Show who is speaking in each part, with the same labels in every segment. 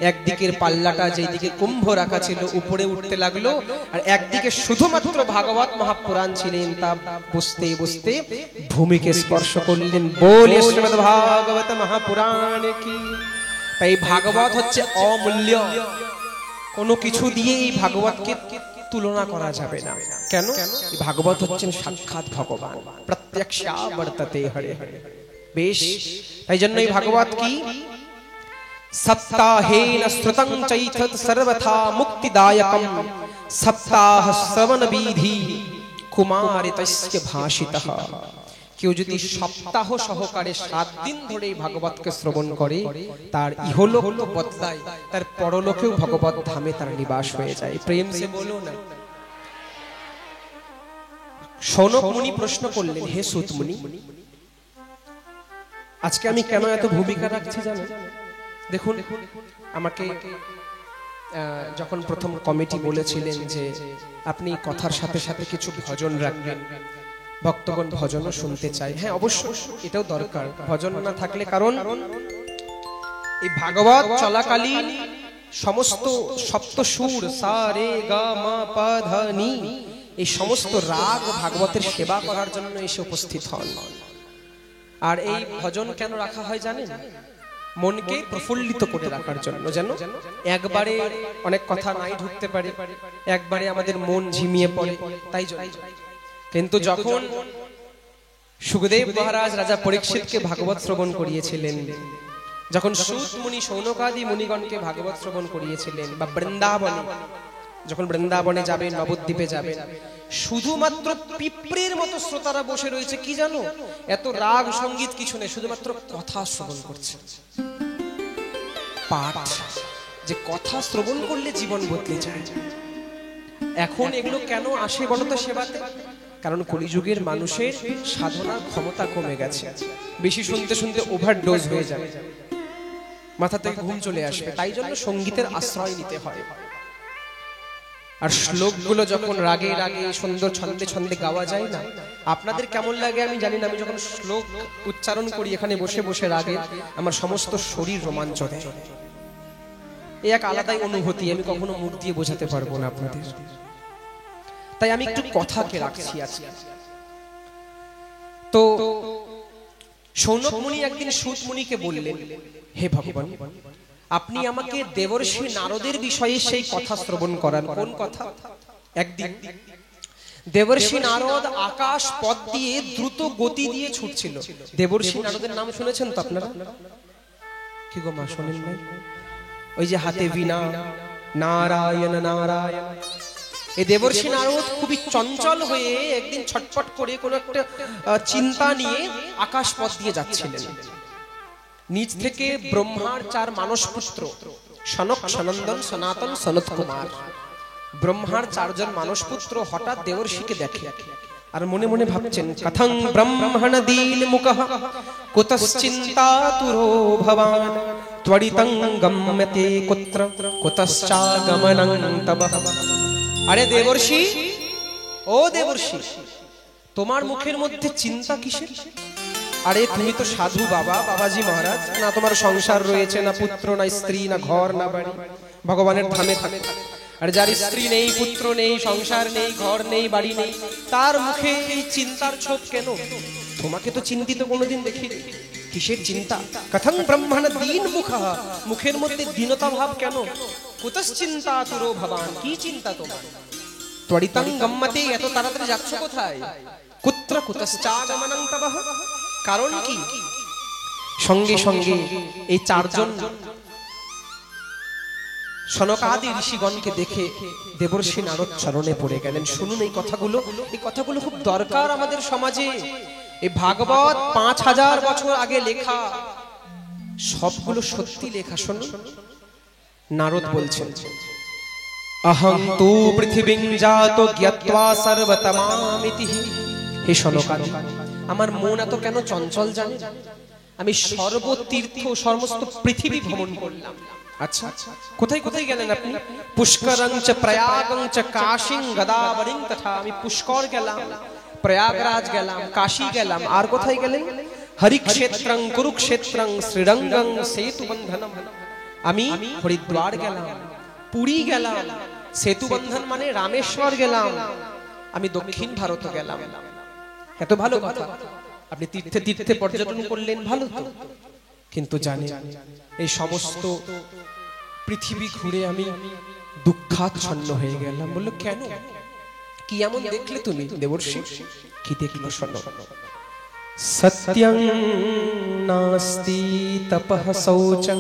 Speaker 1: একদিকের পাল্লাটা যেদিকে কুম্ভ রাখা ছিল উপরে উঠতে লাগলো, আর একদিকে শুধুমাত্র ভাগবত মহাপুরাণ ছিলেন, তা বুঝতে বুঝতে ভূমিকে স্পর্শ করলেন। বলিয়ে শ্রীমদ্ ভাগবত মহাপুরাণ কি। তাই ভাগবত হচ্ছে অমূল্য, কোনো কিছু দিয়ে এই ভাগবতকে তুলনা করা যাবে না। কেন? ভাগবত হচ্ছেন সাক্ষাৎ ভগবান, প্রত্যক্ষা বর্ততে হরে হরে। বেশ, তাই জন্য এই ভাগবত কি সপ্তাহেন শ্রুতং চৈতদ সর্বথা মুক্তিদায়কম সপ্তাহ শ্রবণ বিধি কুমারিতস্য ভাষিতঃ। কেউ যদি সপ্তাহ সহকারে 7 দিন ধরে ভাগবতকে শ্রবণ করে, তার ইহলোক তো বদলায়, তার পরলোকেও ভগবত ধামে তার নিবাস হয়ে যায়। প্রেম সে বলো না। শৌনক মুনি প্রশ্ন করলেন, হে সুত মুনি, আজকে আমি কেন এত ভূমিকা রাখছি জানো? দেখুন, আমাকে যখন প্রথম কমিটি বলেছিলেন যে আপনি কথার সাথে সাথে কিছু ভজন রাখবেন, ভক্তগণ ভজনও শুনতে চাই, হ্যাঁ অবশ্যই এটাও দরকার, ভজন না থাকলে, কারণ এই ভাগবত চলাকালীন সমস্ত সপ্ত সুর সা রে গা মা পা ধা নি, এই সমস্ত রাগ ভাগবতের সেবা করার জন্য এসে উপস্থিত হন। আর এই ভজন কেন রাখা হয় জানেন? মনকে প্রফুল্লিত করে রাখার জন্য, যেন একবারে অনেক কথা নাই ঢুকতে পারে, একবারে আমাদের মন ঝিমিয়ে পড়ে, তাই জন্য। কিন্তু যখন সুখদেব মহারাজ রাজা পরীক্ষিতকে ভাগবত শ্রবণ করিয়েছিলেন, যখন সূত মুনি শৌনকাদি মুনিগণকে ভাগবত শ্রবণ করিয়েছিলেন, বা বৃন্দাবনে, যখন বৃন্দাবনে যাবেন, নবদ্বীপে যাবেন, শুধুমাত্র পিঁপড়ের মতো শ্রোতারা বসে রয়েছে, কি জানো, এত রাগ সঙ্গীত কিছু নেই, শুধুমাত্র কথা শ্রবণ করছে। পাঠ, যে কথা শ্রবণ করলে জীবন বদলে যায়। এখন এগুলো কেন আসে বলো তো সেবাতে? কারণ কলিযুগের মানুষের সাধনার ক্ষমতা কমে গেছে, বেশি শুনতে শুনতে ওভারডোজ হয়ে যাবে, মাথা থেকে ঘুম চলে আসবে, তাই জন্য সঙ্গীতের আশ্রয় নিতে হয়। আর শ্লোকগুলো যখন রাগে রাগে সুন্দর ছন্দে ছন্দে গাওয়া যায় না, আপনাদের কেমন লাগে আমি জানি না, আমি যখন শ্লোক উচ্চারণ করি এখানে বসে বসে রাগে, আমার সমস্ত শরীর রোমাঞ্চ দেয়, এই এক আলাদাই অনুভূতি, আমি কখনো মুখ দিয়ে বোঝাতে পারবো না আপনাদের। তাই আমি একটু কথাকে রাখছি আজকে। তো শৌনক মুনি একদিন সূত মুনিকে বললেন, হে ভগবান, আপনি আমাকে দেবর্ষি নারদের বিষয়ে সেই কথা শ্রবণ করান। কোন কথা? একদিন দেবর্ষি নারদ আকাশ পথ দিয়ে দ্রুত গতি দিয়ে ছুটছিল। দেবর্ষি নারদের নাম শুনেছেন তো আপনারা? কি গো মা, শোনেন না? ওই যে হাতে বীণা, নারায়ণ নারায়ণ। এই দেবর্ষি নারদ খুবই চঞ্চল হয়ে একদিন ছটফট করে কোন একটা চিন্তা নিয়ে আকাশ পথ দিয়ে যাচ্ছিলেন। নিজ থেকে ব্রহ্মার 4 মানস পুত্র, সনক, সনন্দন, সনাতন, সনত কুমার, ব্রহ্মার 4 জন মানস পুত্র হঠাৎ দেবর্ষিকে দেখে, আর মনে মনে ভাবছেন, কথং ব্রহ্মণ দীন মুখঃ কুতশ্চিন্তাতুরো ভবান ত্বরিতং গম্যতে কুত্র কুতশ্চাগমনং তবঃ। আরে দেবর্ষি, ও দেবর্ষি, তোমার মুখের মধ্যে চিন্তা কিসের? আরে তুমি তো সাধু বাবা, বাবাজি মহারাজ, না তোমার সংসার রয়েছে, না পুত্র, না স্ত্রী, না ঘর, না বাড়ি, ভগবানের ধামে থাকে। আর যার স্ত্রী নেই, পুত্র নেই, সংসার নেই, ঘর নেই, বাড়ি নেই, তার মুখে এই চিন্তার ছোপ কেন? তোমাকে তো চিন্তিত কোনোদিন দেখিনি, কিসের চিন্তা? কথং ব্রহ্মণ দীন মুখঃ, মুখের মধ্যে দীনতা ভাব কেন? কুতশ্চিন্তাতুরো ভবান, কি চিন্তা তোমার? ত্বরিতং গম্যতে, এত তাড়াতাড়ি যাচ্ছ কোথায়? কুত্র কুতশ্চাগমনং তবঃ, কারণ কি? সঙ্গে সঙ্গে এই 4 জন সনকাদি ঋষিগণকে দেখে দেবর্ষি নারদ চরণে পড়ে গেলেন। শুনুন এই কথাগুলো, এই কথাগুলো খুব দরকার আমাদের সমাজে। এই ভাগবত 5000 বছর আগে লেখা, সবগুলো সত্যি লেখা। শুনুন, নারদ বলছেন, অহং তু পৃথিবীং জাতো জ্ঞাত্বা সর্বতমামিতি। হে সনকাদি, আমার মন এত কেন চঞ্চল জানেন? আমি সর্বতীর্থ, সমস্ত পৃথিবী ভ্রমণ করলাম। আচ্ছা, কোথায় কোথায় গেলেন আপনি? পুষ্করং চ প্রয়াগং চ কাশীং গদাবরিং তথা। আমি পুষ্কর গেলাম, প্রয়াগরাজ গেলাম, কাশী গেলাম, আর কোথায় গেলেন? হরিক্ষেত্রং কুরুক্ষেত্রং শ্রীরঙ্গং সেতুবন্ধনম। আমি হরিদ্বার গেলাম, পুরী গেলাম, সেতু বন্ধন মানে রামেশ্বর গেলাম, আমি দক্ষিণ ভারত গেলাম। এত ভালো কথা, আপনি তীর্থে তীর্থে পর্যটন করলেন, ভালো তো। কিন্তু জানেন এই সমস্ত পৃথিবী ঘুরে আমি দুঃখাচ্ছন্ন হয়ে গেলাম। বললো কেন, কি এমন দেখলে তুমি দেবর্ষি? কি দেখলো শোনো। সত্যং নাস্তি তপঃ শৌচং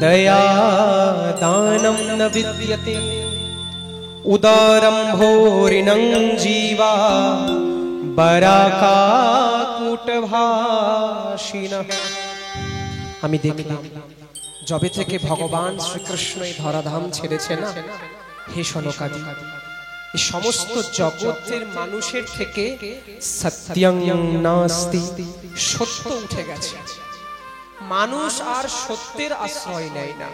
Speaker 1: দয়া দানম ন বিদ্যতে উদারম ভোরিণং জীবা বরাকাকুটভাষিণঃ। আমি দেখলাম যবে থেকে ভগবান শ্রীকৃষ্ণ এই ধরাধাম ছেড়েছে না, হে শনকাদি, এই সমস্ত জগতের মানুষের থেকে সত্যং নাস্তি, সত্য উঠে গেছে। মানুষ আর সত্যের আশ্রয় নেয় না।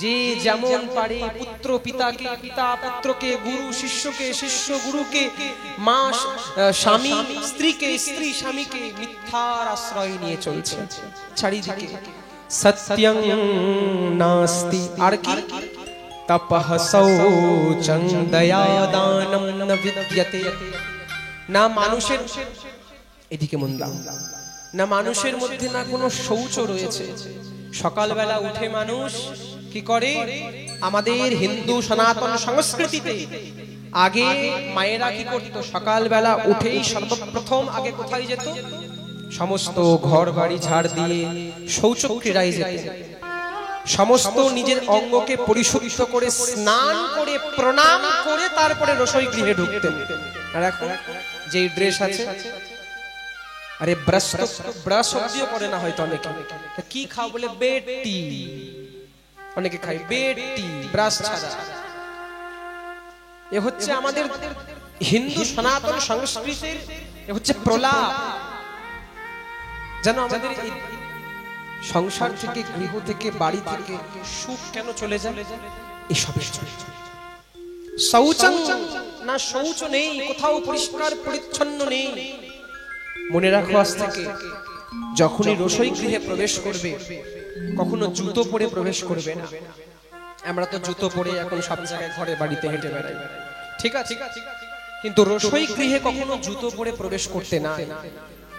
Speaker 1: যে যেমন পারে পুত্র পিতাকে, পিতা পুত্রকে, গুরু শিষ্যকে, শিষ্য গুরুকে, মা স্বামী স্ত্রীকে, স্ত্রী স্বামীকে মিথ্যার আশ্রয় নিয়ে চলছে চারিদিকে। সত্যং নাস্তি, আর কি? তপঃ শৌচং দয়া দানম ন বিদ্যতে। না মানুষের, এদিকে মন দাও, না মানুষের মধ্যে না কোনো শৌচ রয়েছে। সকালবেলা উঠে মানুষ কি করে? আমাদের হিন্দু সনাতন সংস্কৃতিতে আগে মায়েরা কি করতো? সকালবেলা উঠেই সর্বপ্রথম আগে কোথায় যেত? সমস্ত ঘর বাড়ি ঝাড় দিয়ে শৌচক্রিয়ায় যেত। সমস্ত নিজের অঙ্গকে পরিশুদ্ধ করে স্নান করে প্রণাম করে তারপরে রসোই গৃহে ঢুকতেন। আর এখন যেই ড্রেস আছে, আরে ব্রাশ অব্দিও করে না হয়তো অনেকে। কি খাও বলে? বেড টি। অনেকে খায় বেড টি, ব্রাশ ছাড়া। এ হচ্ছে আমাদের হিন্দু সনাতন সংস্কৃতির, এ হচ্ছে প্রলাপ। জানো আমাদের এই সংসার থেকে, গৃহ থেকে, বাড়ি থেকে সুখ কেন চলে যায়? এসবের জন্য। শৌচং না, শৌচ নেই, কোথাও পরিষ্কার পরিচ্ছন্ন নেই। মনে রাখো আজ থেকে যখনই রসোই গৃহে প্রবেশ করবে, কখনো জুতো পরে প্রবেশ করবে না। আমরা তো জুতো পরে এখন সব জায়গায় ঘরে বাড়িতে হেঁটে বেড়াই, ঠিক আছে, কিন্তু রসোই গৃহে কখনো জুতো পরে প্রবেশ করতে না।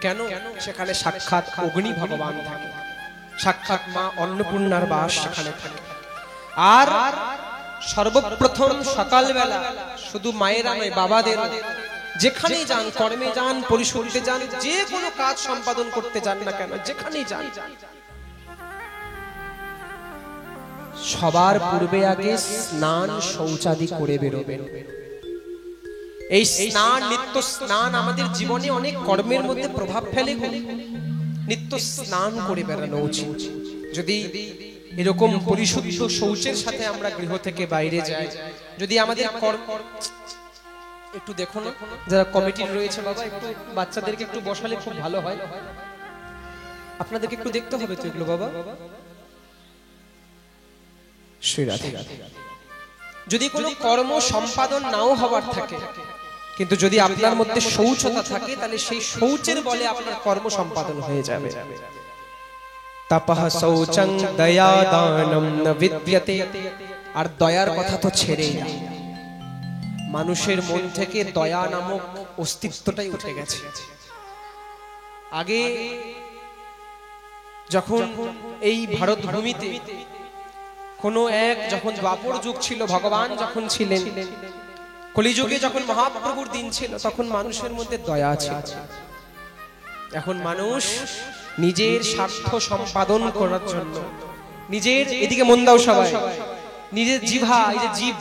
Speaker 1: কেন? সেখানে সাক্ষাৎ অগ্নি ভগবান থাকে, সাক্ষাৎ মা অন্নপূর্ণার বাস সেখানে থাকে। আর সর্বপ্রথম সকালবেলা শুধু মায়েরা নয়, বাবাদের যেখানেই যান, কর্মে যান, পরিশুদ্ধে যান, যে কোনো কাজ সম্পাদন করতে যান না কেন, যেখানেই যান, সবার পূর্বে আগে স্নান শৌচাদি করে বেরোবেন। এই স্নান, নিত্য স্নান আমাদের জীবনে অনেক কর্মের মধ্যে প্রভাব ফেলে। নিত্য স্নান করে বেড়ানো উচিত। যদি এরকম পরিশুদ্ধ শৌচের সাথে আমরা গৃহ থেকে বাইরে যাই, যদি আমাদের কর্ম, একটু দেখো না যারা কমিটির রয়েছে, বাবা একটু বাচ্চাদেরকে একটু বসালে খুব ভালো হয়। আপনাদেরকে একটু দেখতে হবে তো এগুলো বাবা। যদি কোনো কর্ম সম্পাদন নাও হবার থাকে, কিন্তু যদি আপনার মধ্যে শৌচতা থাকে, তাহলে সেই শৌচের বলে আপনার কর্ম সম্পাদন হয়ে যাবে। তপঃ শৌচং দয়া দানম ন বিদ্যতে। আর দয়ার কথা তো ছেড়েই দাও, মানুষের মন থেকে দয়া নামক অস্তিত্বটাই উঠে গেছে। আগে যখন এই ভারত ভূমিতে কোনো এক, যখন দ্বাপর যুগ ছিল, ভগবান যখন ছিলেন, কলিযুগে যখন মহাপ্রভুর দিন ছিল, তখন মানুষের মধ্যে দয়া ছিল। এখন মানুষ নিজের স্বার্থ সম্পাদন করার জন্য, নিজের, এদিকে মন দাও সবাই, নিজের জিভা, এই যে জীব,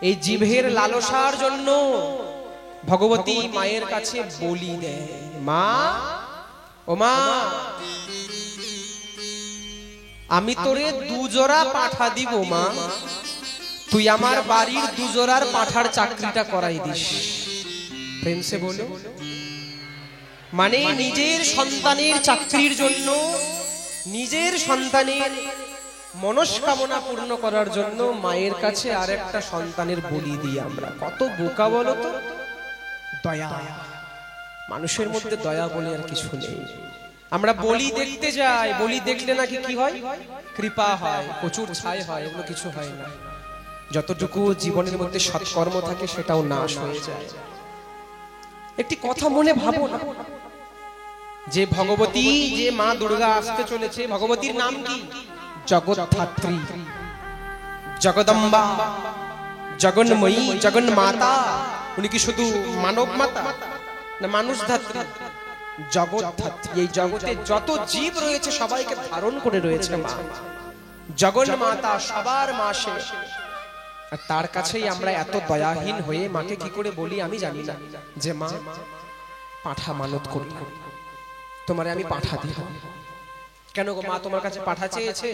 Speaker 1: এই জিভের লালসার জন্য ভগবতী মায়ের কাছে বলি দেয়। মা, ও মা, আমি তোরে দুজোড়া পাঠা দিব মা, তুই আমার বাড়ির দুজোড়ার পাঠার চাকরিটা করাই দিস। প্রেমসে বলো, মানে নিজের সন্তানের চাকরির জন্য, নিজের সন্তানের মনস্কামনা পূর্ণ করার জন্য মায়ের কাছে আর একটা সন্তানের বলি দিই আমরা। কত বোকা বলো তো। দয়া, মানুষের মধ্যে দয়া বলে আর কিছু নেই। আমরা বলি দেখতে যাই, বলি দেখলে নাকি কি হয়? কৃপা হয়, প্রচুর ছাই হয়, এগুলো কিছু হয় না। যতটুকু জীবনের মধ্যে সৎকর্ম থাকে সেটাও নাশ হয়ে যায়। একটি কথা মনে ভাবো না, যে ভগবতী, যে মা দুর্গা আসতে চলেছে, ভগবতীর নাম কি? জগদ্ধাত্রী, জগদম্বা, জগন্ময়ী, জগন্মাতা। উনি কি শুধু মানব মাতা না মানুষ ধাত্রী? জগদ্ধাত্রী। এই জগতে যত জীব রয়েছে সবাইকে ধারণ করে রয়েছে মা, জগন্মাতা, সবার মা সে। আর তার কাছেই আমরা এত দয়াহীন হয়ে মাকে কি করে বলি আমি জানি না, যে মা পাঁঠা মানত করলাম, তোমারে আমি পাঁঠা দিলাম। কেন গো মা তোমার কাছে পাঁঠা চেয়েছে?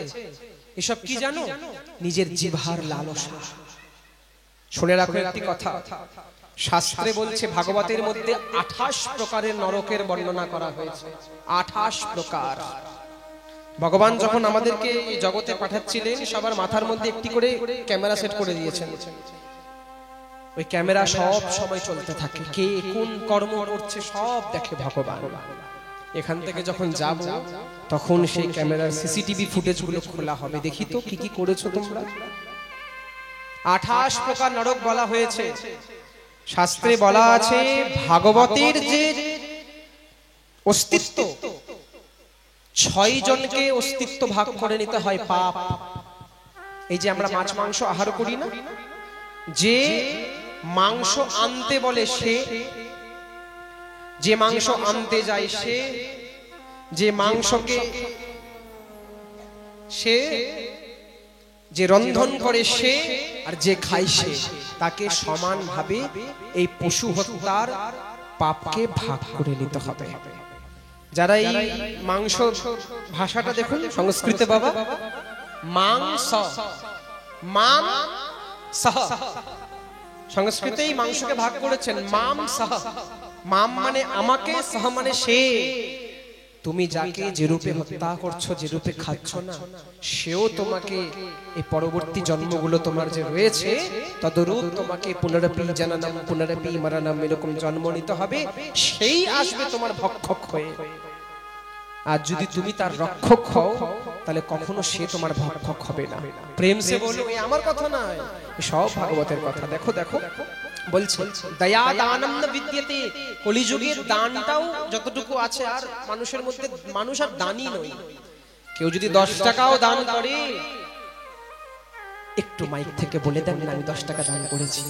Speaker 1: এসব কি জানো? নিজের জিহ্বার লালসা। শুনে রাখো একটি কথা, শাস্ত্রে বলছে, ভাগবতের মধ্যে 28 প্রকারের নরকের বর্ণনা করা হয়েছে। 28 প্রকার। ভগবান যখন আমাদেরকে এই জগতে পাঠাচ্ছিলেন, সবার মাথার মধ্যে একটি করে ক্যামেরা সেট করে দিয়েছেন। ওই ক্যামেরা সব সময় চলতে থাকে, কে কোন কর্ম করছে সব দেখে ভগবান। এখান থেকে যখন যাব তখন সেই ক্যামেরার সিসিটিভি ফুটেজগুলো খোলা হবে, দেখি তো কি কি করেছো তোমরা। 28 প্রকার নরক বলা হয়েছে। শাস্ত্রে বলা আছে, ভাগবতের যে অস্তিত্ব, 6 জনকে অস্তিত্ব ভাগ করে নিতে হয় পাপ। এই যে আমরা মাছ মাংস আহার করি না, যে মাংস আনতে বলে সে, যে মাংস আনতে যায় সে, যে মাংসকে সে, যে রন্ধন করে সে, আর যে খায় সে, তাকে সমানভাবে এই পশু হত্যার পাপকে ভাগ করে নিতে হবে। যারা এই মাংস ভাষাটা দেখুন সংস্কৃতে বাবা, মাংস, মাম সহ, সংস্কৃতেই মাংসকে ভাগ করেছেন মাম সহ। মাম মানে আমাকে, সহ মানে সে। তুমি যাকে যে রূপে হত্যা করছো, যে রূপে খাচ্ছ না, সেও তোমাকে এই পরবর্তী জন্মগুলো তোমার যে রয়েছে, তদরূপ তোমাকে পুনরপি জননম পুনরপি মরণম এরকম জন্ম নিতে হবে। সেই আসবে তোমার ভক্ষক হয়ে। আর যদি তুমি তার রক্ষক হও, তাহলে কখনো সে তোমার ভক্ষক হবে না। প্রেম সে বলো, এই আমার কথা নয়, সব ভাগবতের কথা। দেখো দেখো বলছে, দয়া দানম ন বিদ্যতে। কলিযুগের দানটাও যতটুকু আছে, আর মানুষের মধ্যে মানুষ আর দানই নয়। কেউ যদি 10 টাকাও দান করে, একটু মাইক থেকে বলে দেন না আমি 10 টাকা দান করেছি।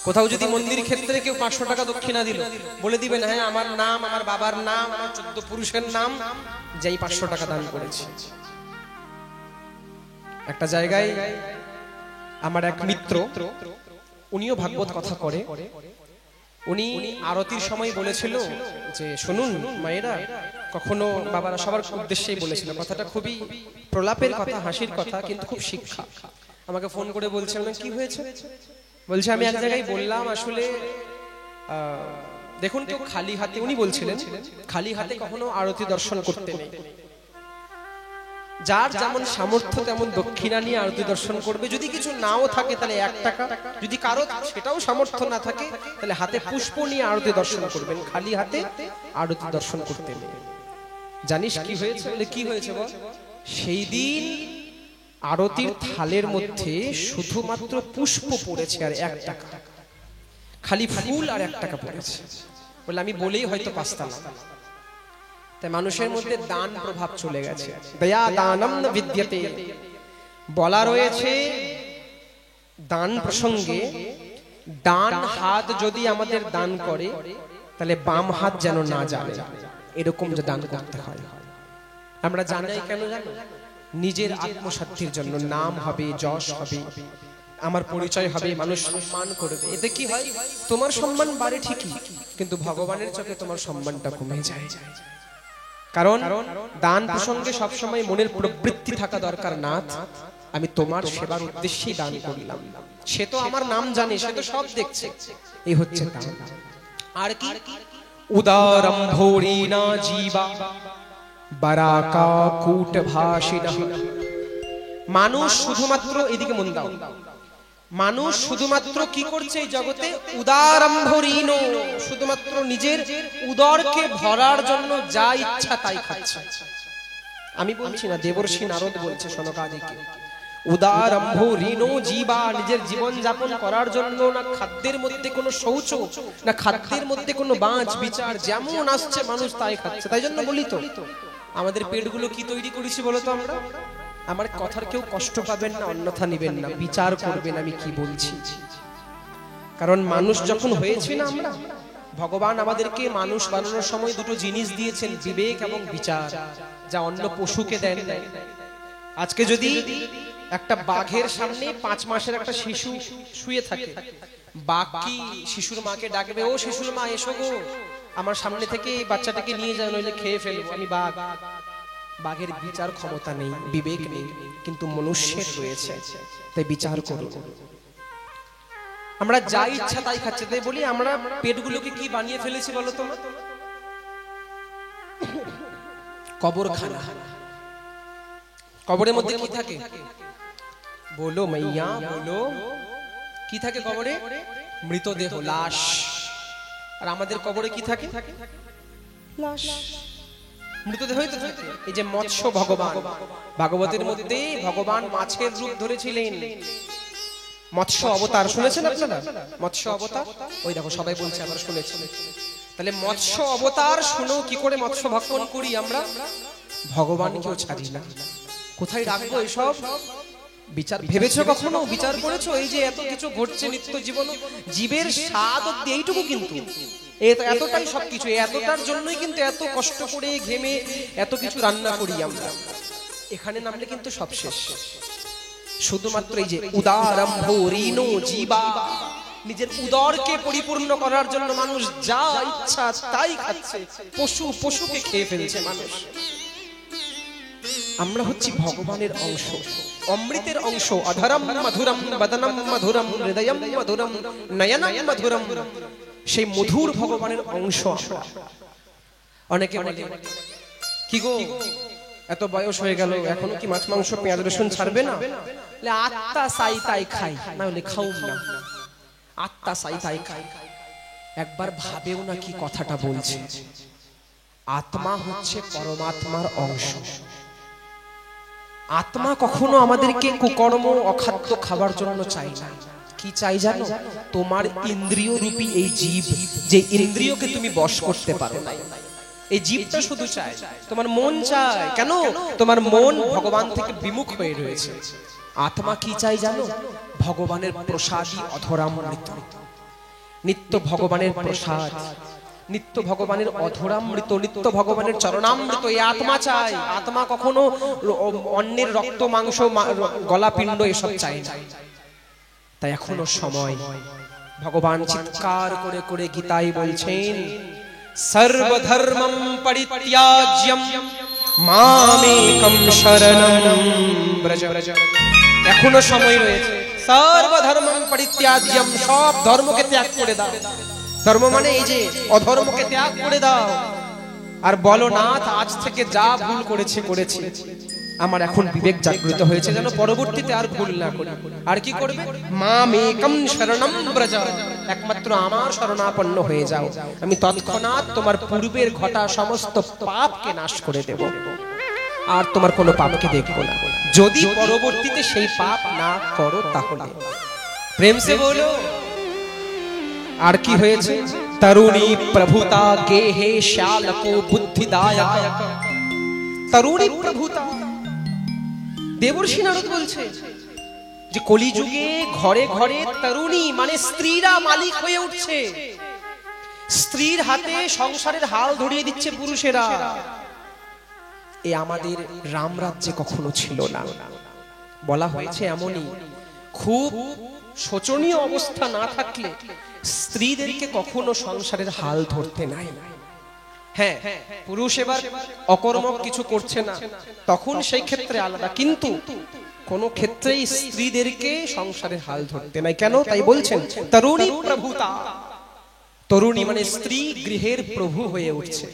Speaker 1: কোথাও যদি মন্দির ক্ষেত্রে কেউ 500 টাকা দক্ষিণা দিল, বলে দিবেন হ্যাঁ আমার নাম, আমার বাবার নাম, আমার 14 পুরুষের নাম, যেই 500 টাকা দান করেছি। একটা জায়গায় আমার এক মিত্র, উনিও ভাগবত কথা করে, উনি আরতির সময় বলেছিল যে শুনুন মায়েরা, কখনো বাবারা, সবার উদ্দেশ্যেই বলেছিল কথাটা। খুবই প্রলাপের কথা, হাসির কথা, কিন্তু খুব শিক্ষা। আমাকে ফোন করে বলছে, কি হয়েছে? বলছে আমি এক জায়গায় বললাম, আসলে দেখুন কেউ খালি হাতে, উনি বলছিলেন খালি হাতে কখনো আরতি দর্শন করতে নেই। যার যেমন সামর্থ্য তেমন দক্ষিণা নিয়ে আরতি দর্শন করবে। যদি কিছু নাও থাকে তাহলে 1 টাকা, যদি কারো সেটাও সামর্থ্য না থাকে তাহলে হাতে পুষ্প নিয়ে আরতি দর্শন করবেন, খালি হাতে আরতি দর্শন করতে নেই। জানিস কি হয়েছে? কি হয়েছে বল? সেই দিন আরতির থালের মধ্যে শুধুমাত্র পুষ্প পড়েছে আর 1 টাকা, খালি ফুল আর 1 টাকা পড়েছে। বলে আমি বলেই হয়তো পাস্তালাম। তাই মানুষের মধ্যে দান প্রভাব চলে গেছে। দয়া দানম ন বিদ্যতে বলা রয়েছে। দান প্রসঙ্গে, ডান হাত যদি আমাদের দান করে, তাহলে বাম হাত যেন না জানে, এরকম যে দান করতে হয়। আমরা জানাই কেন জানো? নিজের আত্মসাধ্যের জন্য। নাম হবে, যশ হবে, আমার পরিচয় হবে, মানুষ সম্মান করবে। এতে কি হয়? তোমার সম্মান বাড়ে ঠিকই, কিন্তু ভগবানের চোখে তোমার সম্মানটা কমে যায়। কারণ দান প্রসঙ্গে সবসময় মনের প্রবৃত্তি থাকা দরকার, নাথ আমি তোমার সেবার উদ্দেশ্যেই দান করলাম। সে তো আমার নাম জানে, সে তো সব দেখছে। এই হচ্ছে দান। আর কি? উদারম্ভোরিণা জীবা বারাকা কূট ভাষিণা। মানুষ শুধুমাত্র, এদিকে মন দাও, মানুষ শুধুমাত্র কি করছে এই জগতে? উদারম্ভরীণ, শুধুমাত্র নিজের উদরকে ভরার জন্য যা ইচ্ছা তাই খাচ্ছে। আমি বলছি না, দেবর্ষি নারদ বলছে শনকাদিকে। উদারম্ভরীণ জীবা, নিজের জীবন যাপন করার জন্য না খাদ্যের মধ্যে কোনো শৌচ, না খাদ্যের মধ্যে কোনো বাঁচ বিচার, যেমন আসছে মানুষ তাই খাচ্ছে। তাই জন্য বলি তো, আমাদের পেটগুলো কি তৈরি করেছি বলতো আমরা? আমার কথার কেউ কষ্ট পাবেন না, অন্যথা নেবেন না, বিচার করবেন আমি কি বলছি। কারণ মানুষ যখন হয়েছে না আমরা, ভগবান আমাদেরকে মানুষ বানানোর সময় দুটো জিনিস দিয়েছেন, বিবেক এবং বিচার, যা অন্য পশুকে দেন নাই। আজকে যদি একটা বাঘের সামনে 5 মাসের একটা শিশু শুয়ে থাকে, বাঘ কি শিশুর মাকে ডাকবে, ও শিশুর মা এসো গো, আমার সামনে থেকে এই বাচ্চাটাকে নিয়ে যাও, নইলে খেয়ে ফেলবো, আমি বাঘ। বাঘের বিচার ক্ষমতা নেই, বিবেক নেই, কিন্তু মনুষ্যের রয়েছে, তাই বিচার করুন। আমরা যা ইচ্ছা তাই খাচ্ছি। তাই বলি, আমরা পেটগুলোকে কি বানিয়ে ফেলেছি বলো তো? কবরখানা। কবরের মধ্যে কি থাকে বলো মাইয়া, বলো কি থাকে কবরে? মৃতদেহ, লাশ। আর আমাদের কবরে কি থাকে? লাশ, মৃতদেহই তো থাকে। এই যে মৎস্য ভগবান, ভাগবতের মধ্যে ভগবান মাছের রূপ ধরেছিলেন, মৎস্য অবতার। শুনেছেন আপনারা মৎস্য অবতার? ওই দেখো সবাই বলছে, আবার শুনেছেন। তাহলে মৎস্য অবতার শুনো, কি করে মৎস্য ভক্ষণ করি আমরা? ভগবানকেও ছাড়ি না। কোথায় রাখবো এসব বিচার? ভেবেছো কখনো? বিচার করেছো? এই যে এত কিছু ঘটছে নিত্য জীবন, জীবের স্বাদ অব্দি এইটুকু, কিন্তু এতটাই সবকিছু, এতটার জন্যই কিন্তু এত কষ্ট করে ঘেমে এত কিছু রান্না করি আমরা। এখানে নামলে কিন্তু সব শেষ। শুধুমাত্র এই যে উদারম্ভরীণ জীবা, নিজের উদরকে পরিপূর্ণ করার জন্য মানুষ যা ইচ্ছা তাই খাচ্ছে, পশুকে খেয়ে ফেলছে মানুষ। আমরা হচ্ছি ভগবানের অংশ, অমৃতের অংশ। অধরম মধুরম বদনম মধুরম হৃদয়ম মধুরম নয়নম মধুরম, সেই মধুর ভগবানের অংশ আমরা। অনেকে বলে, কি গো এত বয়স হয়ে গেল, এখনো কি মাছ মাংস পেঁয়াজ রসুন ছাড়বে না? আত্মা চাই তাই খাই, না হলে খাও না। আত্মা চাই তাই খাই। একবার ভাবেও না কি কথাটা বলছে। আত্মা হচ্ছে পরমাত্মার অংশ। আত্মা কখনো আমাদেরকে কুকর্ম অখাদ্য খাবার জন্য চাই না। কি চাই জানো? তোমার ইন্দ্রিয় রূপী এই জীব, যে ইন্দ্রিয়কে তুমি বশ করতে পারো না, এই জীবটা শুধু চায়। তোমার মন চায় কেন? তোমার মন ভগবান থেকে বিমুখ হয়ে রয়েছে। আত্মা কি চাই জানো? ভগবানের প্রসাদী অধরামৃত, নিত্য ভগবানের প্রসাদ, নিত্য ভগবানের অধরামৃত, নিত্য ভগবানের চরণামৃত, এই আত্মা চায়। আত্মা কখনো অন্যের রক্ত মাংস গলা পিণ্ড এসব চায় না। তাই এখনো সময়। ভগবান চিৎকার করে করে গীতায় বলছেন, সর্বধর্মম পরিত্যাজ্যম মামেকম শরণম ব্রজ। এখনো সময় রয়েছে। সর্বধর্মম পরিত্যাজ্যম, সব ধর্মকে ত্যাগ করে দাও। ধর্ম মানে এই যে অধর্মকে ত্যাগ করে দাও। আর বলো না, আজ থেকে যা ভুল করেছি, আমার এখন বিবেক জাগ্রত হয়েছে, যেন পরবর্তীতে আর ভুল না করি। আর কি করবে? মামেকম শরণম ব্রজ, একমাত্র আমার শরণাপন্ন হয়ে যাও, আমি তৎক্ষণাৎ তোমার পূর্বের ঘটা সমস্ত পাপকে নাশ করে দেব, আর তোমার কোনো পাপকে দেখব না, যদি পরবর্তীতে সেই পাপ না করো তাহলে। প্রেম সে বলো। আর কি হয়েছে? তরুণী প্রভুতা গেহে শ্যালকো বুদ্ধিদায়ক। তরুণী প্রভুতা, দেবর্ষি নারদ বলছে যে কলিযুগে ঘরে ঘরে তরুণী মানে স্ত্রীরা মালিক হয়ে উঠছে। স্ত্রীর হাতে সংসারের হাল ধরিয়ে দিচ্ছে পুরুষেরা। এ আমাদের রাম রাজ্যে কখনো ছিল না। বলা হয়েছে এমনই, খুব শোচনীয় অবস্থা না থাকলে স্ত্রীদেরকে কখনো সংসারের হাল ধরতে নাই। হ্যাঁ, পুরুষ এবার অকর্মক কিছু করছে না, তখন সেই ক্ষেত্রে আলাদা, কিন্তু কোন ক্ষেত্রেই স্ত্রীদেরকে সংসারের হাল ধরতে নাই। কেন? তাই বলছেন তরুণী প্রভুতা। তরুণী মানে স্ত্রী গৃহের প্রভু হয়ে উঠছে।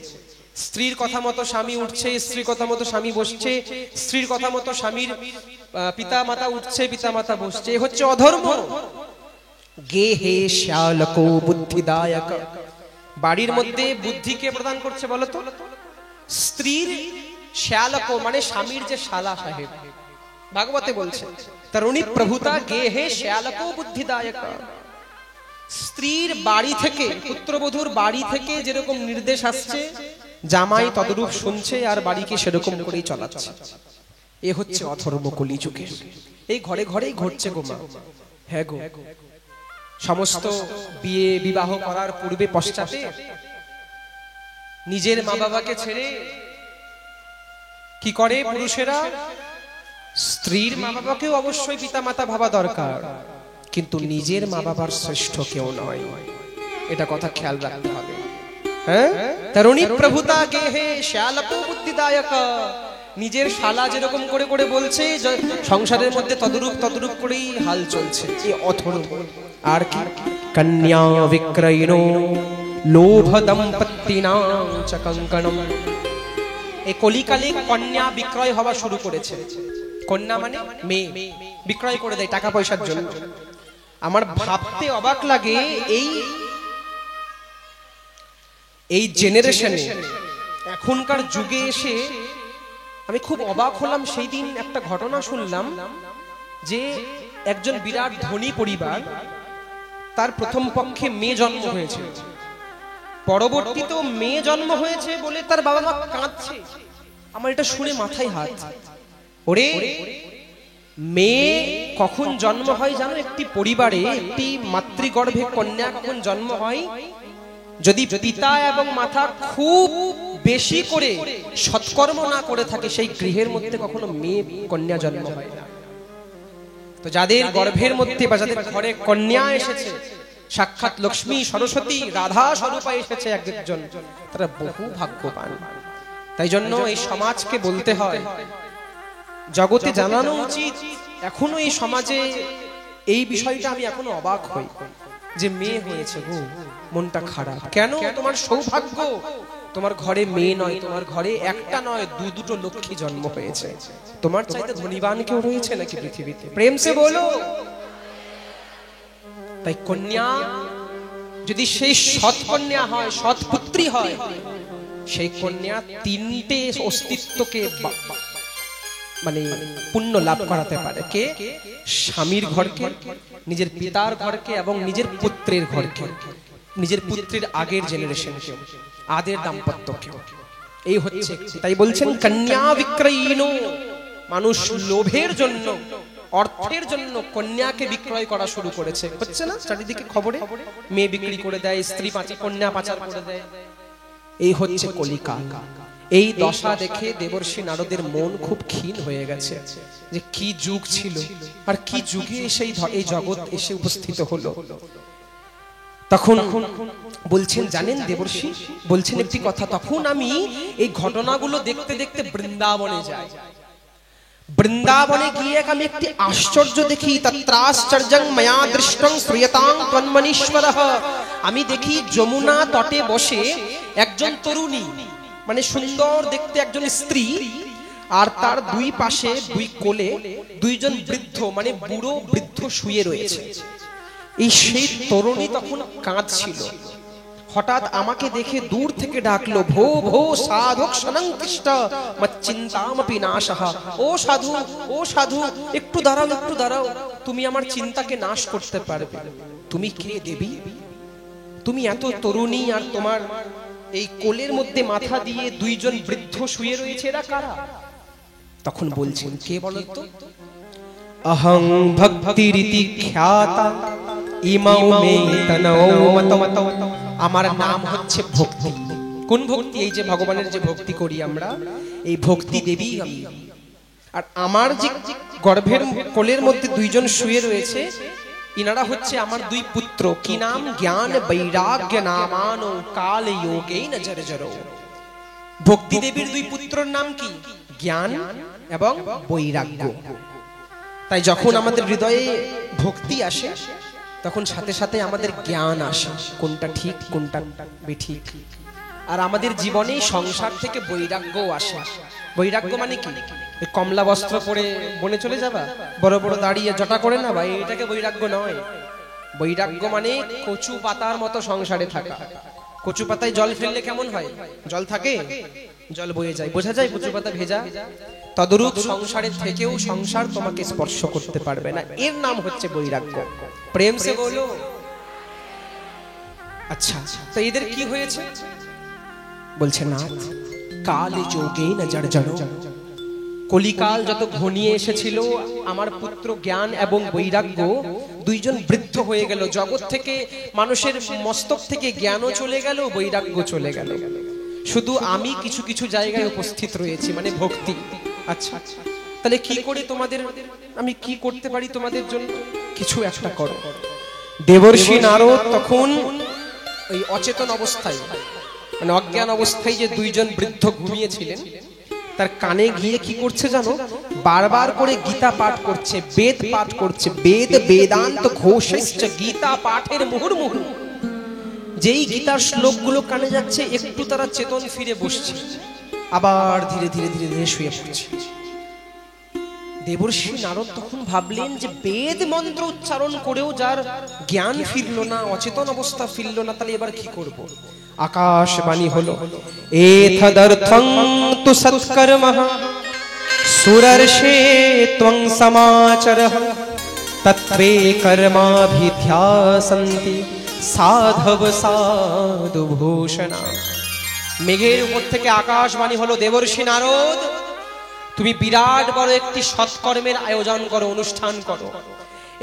Speaker 1: স্ত্রীর কথা মতো স্বামী উঠছে, স্ত্রীর কথা মতো স্বামী বসছে, স্ত্রীর কথা মতো স্বামীর পিতা মাতা উঠছে, পিতা মাতা বসছে, এ হচ্ছে অধর্ম। গেহে শ্যালকো বুদ্ধিদায়ক, বাড়ির মধ্যে বুদ্ধিকে প্রদান করছে বলতো? স্ত্রীর শ্যালকো মানে স্বামীর যে শালা সাহেব, ভাগবতে বলছে তরুণী প্রভুতা গেহে শ্যালকো বুদ্ধিদায়ক। স্ত্রীর বাড়ি থেকে, পুত্রবধূর বাড়ি থেকে যেরকম নির্দেশ আসছে, জামাই তদরূপ শুনছে আর বাড়িকে সেরকম করেই চালাচ্ছে। এ হচ্ছে অধর্ম কলিযুগে। এই ঘরে ঘরেই ঘটছে গো মা। হ্যাঁ গো, সমস্ত বিয়ে বিবাহ করার পূর্বে পশ্চাতে নিজের মা বাবাকে ছেড়ে কি করে পুরুষেরা? স্ত্রীর মা বাবাকেও অবশ্যই পিতা মাতা ভাবা দরকার, কিন্তু নিজের মা বাবার শ্রেষ্ঠ কেউ নয়, এটা কথা খেয়াল রাখতে হবে। হ্যাঁ, তরুণী প্রভুতা গেহে শ্যালকো বুদ্ধিদায়ক, নিজের শালা যেরকম করে করে বলছে সংসারের মধ্যে তদরূপ করেই হাল চলছে। এই অধর্ম। আর কি? কন্যা বিক্রয়িণো লোভ দম্পতিনাং চ কঙ্কণম। এই কলিকালে কন্যা বিক্রয় হওয়া শুরু করেছে। কন্যা মানে মেয়ে, বিক্রয় করে দেয় টাকা পয়সার জন্য। আমার ভাবতে অবাক লাগে, এই জেনারেশনে এখনকার যুগে এসে আমি খুব অবাক হলাম। সেই দিন একটা ঘটনা শুনলাম যে একজন বিরাট ধনী পরিবার, তার প্রথম পক্ষে মেয়ে জন্ম হয়েছে, পরবর্তীতেও মেয়ে জন্ম হয়েছে বলে তার বাবা মা কাঁদছে। আমার এটা শুনে মাথায় হাত। ওরে, মেয়ে কখন জন্ম হয় জানো? একটি পরিবারে, একটি মাতৃগর্ভে কন্যা কখন জন্ম হয়? যদি পিতা এবং মাতা খুব বেশি করে সৎকর্ম না করে থাকে, সেই গৃহের মধ্যে কখনো মেয়ে কন্যা জন্ম হয় না। তো যাদের গর্ভের মধ্যে বা যাদের ঘরে কন্যা এসেছে, সাক্ষাৎ লক্ষ্মী সরস্বতী রাধা স্বরূপা এসেছে একজন, তারা বহু ভাগ্যবান। তাই জন্য এই সমাজকে বলতে হয়, জগতে জানানো উচিত। এখনো এই সমাজে এই বিষয়টা আমি এখনো অবাক হই যে মেয়ে হয়েছে গো, মনটা খারাপ কেন? তোমার সৌভাগ্য, তোমার ঘরে মেয়ে নয়, তোমার ঘরে একটা নয় দুটো লক্ষ্মী জন্ম হয়েছে। তোমার চাইতে ধনীবান কেউ রয়েছে নাকি পৃথিবীতে? প্রেম সে বলো। তাই কন্যা যদি সেই সৎ কন্যা হয়, সৎ পুত্রী হয়, সেই কন্যা তিনটে অস্তিত্বকে মানে পুণ্য লাভ করাতে পারে। কে? স্বামীর ঘরকে, নিজের পিতার ঘরকে এবং নিজের পুত্রের ঘরকে, নিজের পুত্রের আগের জেনারেশনকে, আদের দাম্পত্যকে। এই হচ্ছে, তাই বলছেন কন্যা বিক্রয়িণো। মানুষ লোভের জন্য, অর্থের জন্য কন্যাকে বিক্রয় করা শুরু করেছে। হচ্ছে না চারিদিকে খবরে? মেয়ে বিক্রি করে দেয়, স্ত্রী কন্যা পাচার করে দেয়। এই হচ্ছে কলিকাল। এই দশা দেখে দেবর্ষি নারদের মন খুব ক্ষীণ হয়ে গেছে, যে কি যুগ ছিল আর কি যুগে সেই এই জগৎ এসে উপস্থিত হলো। তখন বলছেন, জানেন দেবর্ষি বলছেন একটি কথা, তখন আমি এই ঘটনাগুলো দেখতে দেখতে বৃন্দাবনে যাই। বৃন্দাবনে গিয়ে আমি একটি আশ্চর্য দেখি। তত্রাশ্চর্যং ময়া দৃষ্টং শ্রীয়তাং ত্বন্মনীশ্বরঃ। আমি দেখি যমুনা তটে বসে একজন তরুণী, মানে সুন্দর দেখতে একজন স্ত্রী, আর তার দুই পাশে দুই কোলে দুইজন বৃদ্ধ, মানে বুড়ো বৃদ্ধ শুয়ে রয়েছে। এই সেই তরুণী তখন কাঁদছিল। হঠাৎ আমাকে দেখে দূর থেকে ডাকলো, ভো ভো সাধক সনঙ্কৃষ্ট মচ্চিন্তামপি নাশঃ। ও সাধু, ও সাধু, একটু দাঁড়াও, একটু দাঁড়াও, তুমি আমার চিন্তাকে নাশ করতে পারবে। তুমি কে দেবী? তুমি এত তরুণী, আর তোমার এই কোলের মধ্যে মাথা দিয়ে দুইজন বৃদ্ধ শুয়ে রয়েছে, এরা কারা? তখন বলছেন, কে বলতো? অহং ভক্তিরিতি খ্যাতা ইমাও মে তনৌ মতমত। আমার নাম হচ্ছে ভক্তি। কোন ভক্তি? এই যে ভগবানের যে ভক্তি করি আমরা, এই ভক্তি দেবী আমি। আর আমার যে গর্ভের কোলের মধ্যে দুইজন শুয়ে রয়েছে, ইনারা হচ্ছে আমার দুই পুত্র। কি নাম? জ্ঞান বৈরাগ্য নামানো কাল যোগেন জর্জরো। ভক্তি দেবীর দুই পুত্রর নাম কি? জ্ঞান এবং বৈরাগ্য। তাই যখন আমাদের হৃদয়ে ভক্তি আসে, তখন সাথে সাথে আমাদের জ্ঞান আসে, কোনটা ঠিক কোনটা বেঠিক। আর আমাদের জীবনে সংসার থেকে বৈরাগ্যও আসে। বৈরাগ্য মানে কি? এই কমলা বস্ত্র পরে বনে চলে যাবা, বড় বড় দাঁড়িয়ে জটা করে না ভাই, এটাকে বৈরাগ্য নয়। বৈরাগ্য মানে কচু পাতার মতো সংসারে থাকা। কচু পাতায় জল ফেললে কেমন হয়? জল থাকে, জল বয়ে যায়, বোঝা যায় কচু পাতা ভেজা। তদরূপ সংসারের থেকেও সংসার তোমাকে স্পর্শ করতে পারবে না, এর নাম হচ্ছে বৈরাগ্য। প্রেম সে বলো। আচ্ছা, তো এদের কি হয়েছে? বলছে না, কালে যোগে না জর্জর। কলিকাল যত ঘনিয়ে এসেছিল, আমার পুত্র জ্ঞান এবং বৈরাগ্য দুইজন বৃদ্ধ হয়ে গেল। জগৎ থেকে, মানুষের মস্তক থেকে জ্ঞানও চলে গেল, বৈরাগ্য চলে গেল। শুধু আমি কিছু কিছু জায়গায় উপস্থিত রয়েছি, মানে ভক্তি। আচ্ছা, তাহলে কি করে তোমাদের, আমি কি করতে পারি তোমাদের জন্য? কিছু একটা করো। দেবর্ষি নারদ তখন ওই অচেতন অবস্থায়, মানে অজ্ঞান অবস্থায় যে দুইজন বৃদ্ধ ঘুমিয়েছিলেন, তার কানে গিয়ে কি করছে জানো? বারবার করে গীতা পাঠ করছে, বেদ পাঠ করছে। বেদ বেদান্ত ঘোষশ্চ গীতা পাঠের মুহুর্মুহু। যেই গীতার শ্লোকগুলো কানে যাচ্ছে, একটু তারা চেতন ফিরে বসছে, আবার ধীরে ধীরে ধীরে ধীরে শুয়ে পড়ছে। দেবর্ষি নারদ তখন ভাবলেন যে বেদ মন্ত্র উচ্চারণ করেও যার জ্ঞান ফিরল না, অচেতন অবস্থা ফিরল না, তাহলে এবার কি করব? আকাশবাণী হলো, এতদর্থং তু সৎকর্মঃ সুরর্ষে ত্বং সমাচরঃ তত্ত্বে কর্মাভিধ্যাসন্তি সাধব সাধুভূষণা। মেঘের উপর থেকে আকাশবাণী হলো, দেবর্ষি নারদ, তুমি বিরাট বড় একটি সৎকর্মের আয়োজন করো, অনুষ্ঠান করো।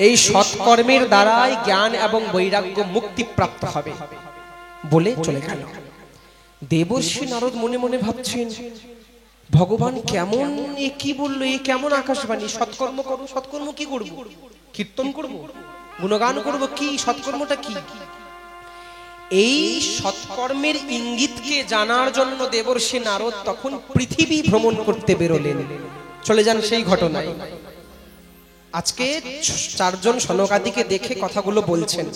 Speaker 1: এই সৎকর্মের দ্বারাই জ্ঞান এবং বৈরাগ্য মুক্তি প্রাপ্ত হবে বলে চলে গেল। দেবর্ষি নারদ মনে মনে ভাবছেন, ভগবান কেমন, এ কি বললো, এ কেমন আকাশবাণী? সৎকর্ম করো। সৎকর্ম কি করব? কীর্তন করব, গুণগান করব, কি সৎকর্মটা কি? এই সৎকর্মের ইঙ্গিতকে জানার জন্য দেবর্ষি নারদ তখন পৃথিবী ভ্রমণ করতে বেরোলেন। চলে যান সেই ঘটনায়। আজকে চারজন সনকাদিকে দেখে কথাগুলো বলছেন।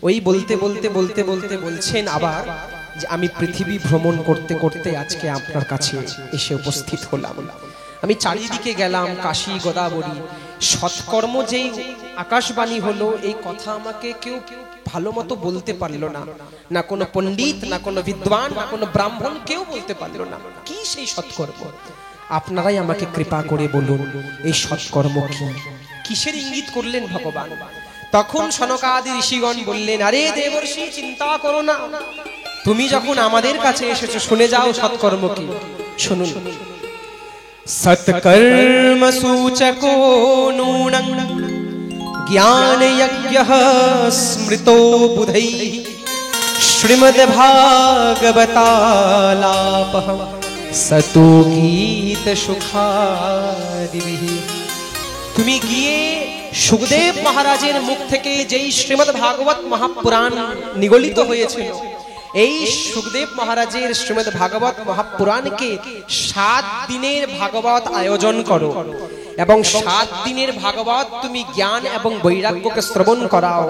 Speaker 1: ওই বলতে বলতে বলতে বলতে বলছেন আবার যে আমি পৃথিবী ভ্রমণ করতে করতে আজকে আপনার কাছে এসে উপস্থিত হলাম। আমি চারিদিকে গেলাম, কাশী গোদাবরী। সৎকর্ম যেই আকাশবাণী হলো, এই কথা আমাকে কেউ ভালো মতো বলতে পারলো না। না কোনো পণ্ডিত, না কোনো বিদ্বান, না কোনো ব্রাহ্মণ, কেউ বলতে পারলো না কি সেই সৎকর্ম। আপনারাই আমাকে কৃপা করে বলুন, এই সৎকর্ম কি? কিসের ইঙ্গিত করলেন ভগবান? তখন সনকাদি ঋষিগণ বললেন, আরে দেবর্ষি, চিন্তা করো না, তুমি যখন আমাদের কাছে এসেছো, শুনে যাও সৎকর্ম কি। শুনুন, সৎকর্ম সূচকো নূনং জ্ঞান যজ্ঞঃ স্মৃতো বুধৈঃ শ্রীমদ্ ভাগবতালাপঃ সতো গীত সুখাদিবিঃ। তুমি গিয়ে সুখদেব মহারাজের মুখ থেকে যেই শ্রীমদ্ ভাগবত মহাপুরাণ নিগলিত হয়েছিল, এই সুখদেব মহারাজের শ্রীমদ্ ভাগবত মহাপুরাণকে 7 দিনের ভাগবত আয়োজন করো এবং 7 দিনের ভাগবত তুমি জ্ঞান এবং বৈরাগ্যকে শ্রবণ করাও।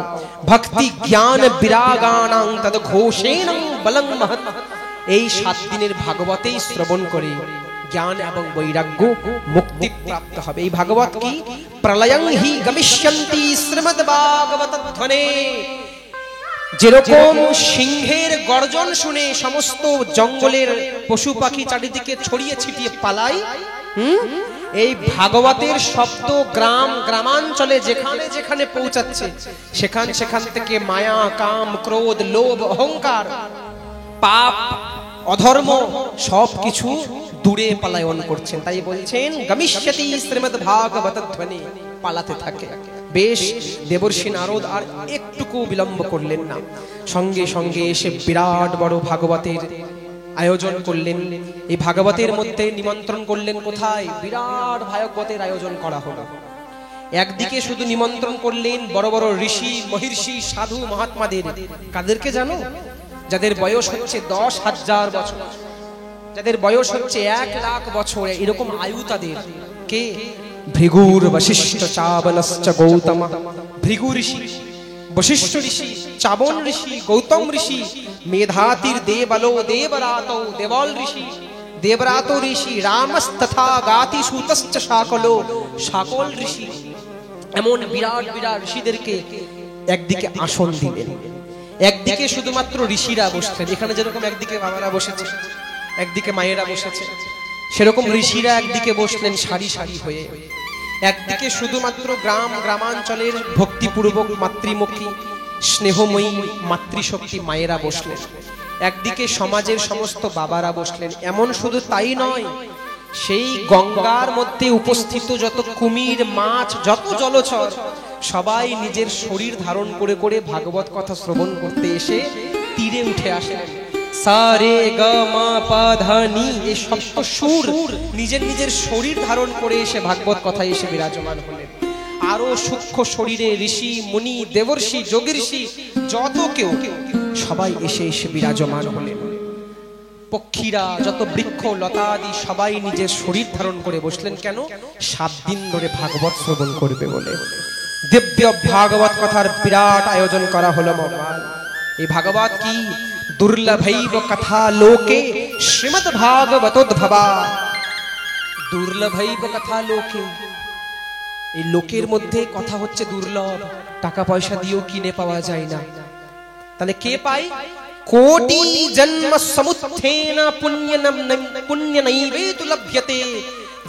Speaker 1: ভক্তি জ্ঞান বিরাগানাং তদ ঘোষেন বলং মহৎ। এই 7 দিনের ভাগবতেই শ্রবণ করে জ্ঞান এবং বৈরাগ্য মুক্তি প্রাপ্ত হবে। এই ভাগবত কি? প্রলয়ং হি গমিষ্যন্তি শ্রীমদ্ ভাগবত ধ্বনে। যেরকম সিংহের গর্জন শুনে সমস্ত জঙ্গলের পশু পাখি চারিদিকে ছড়িয়ে ছিটিয়ে পালায়, এই ভাগবতের শব্দ গ্রাম গ্রামাঞ্চলে যেখানে যেখানে পৌঁছাচ্ছে, সেখান সেখান থেকে মায়া, কাম, ক্রোধ, লোভ, অহংকার, পাপ, অধর্ম সবকিছু দূরে পলায়ন করছেন। তাই বলছেন গমিষ্যতি শ্রীমদ্ ভাগবত ধ্বনি, পালাতে থাকে। বেশ, দেবর্ষি নারদ আর একটুকু বিলম্ব করলেন না, সঙ্গে সঙ্গে এসে বিরাট বড় ভাগবতের আয়োজন করলেন। এই ভাগবতের মধ্যে নিমন্ত্রণ করলেন কোথায়? বিরাট ভাগবতের আয়োজন করা হলো। একদিকে শুধু নিমন্ত্রণ করলেন বড় বড় ঋষি, মহর্ষি, সাধু, মহাত্মাদের। কাদেরকে জানো? যাদের বয়স হচ্ছে 10,000 বছর, যাদের বয়স হচ্ছে 1,00,000 বছর, এরকম আয়ু তাদের। কে? ভৃগুর বশিষ্ঠ চাবনশ্চ গৌতম। ভৃগু ঋষি, वशिष्ठ ऋषि, चाबन ऋषि, गौतम ऋषि, मेधातिर देवलो देवरातो देवल ऋषि, देवरातो ऋषि, रामस्तथा गाति सूतश्च शाकलो शाकल ऋषि, এমন বিরাট বিরাট ঋষিদেরকে একদিকে আসন দিলেন। একদিকে শুধুমাত্র ঋষিরা বসলেন, এখানে যেরকম একদিকে বাবারা বসেছে, একদিকে মায়েরা বসেছে, সেরকম ঋষিরা একদিকে বসলেন সারি সারি হয়ে। একদিকে শুধুমাত্র গ্রামাঞ্চলের ভক্তিপূর্বক মাতৃমুখী স্নেহময়ী মাতৃশক্তি মায়েরা বসলেন, একদিকে সমাজের সমস্ত বাবারা বসলেন। এমন শুধু তাই নয়, সেই গঙ্গার মধ্যে উপস্থিত যত কুমির, মাছ, যত জলচর সবাই নিজের শরীর ধারণ করে করে ভাগবত কথা শ্রবণ করতে এসে তীরে উঠে আসলেন। সারে গা মা পা ধা নি, এই সপ্ত সুর নিজের নিজের শরীর ধারণ করে এসে ভাগবত কথায় এসে বিরাজমান হলেন। আরো সূক্ষ্ম শরীরে ঋষি, মুনি, দেবর্ষি, যোগীর্ষি, যত কেউ সবাই এসে এসে বিরাজমান হলেন। পক্ষীরা, যত বৃক্ষ লতা আদি সবাই নিজের শরীর ধারণ করে বসলেন। কেন? 7 দিন ধরে ভাগবত শ্রবণ করবে বলে। দিব্য ভাগবত কথার বিরাট আয়োজন করা হলো ভগবান। এই ভাগবত কি দুর্লভৈব কথা লোকে শ্রীমদ্ ভাগবতোদ্ভবা। দুর্লভৈব কথা লোকে, এই লোকের মধ্যে কথা হচ্ছে দুর্লভ, টাকা পয়সা দিয়েও কিনে পাওয়া যায় না। তাহলে কে পায়? কোটি জন্ম সমুত্থেন পুণ্যনৈবেতু লভ্যতে।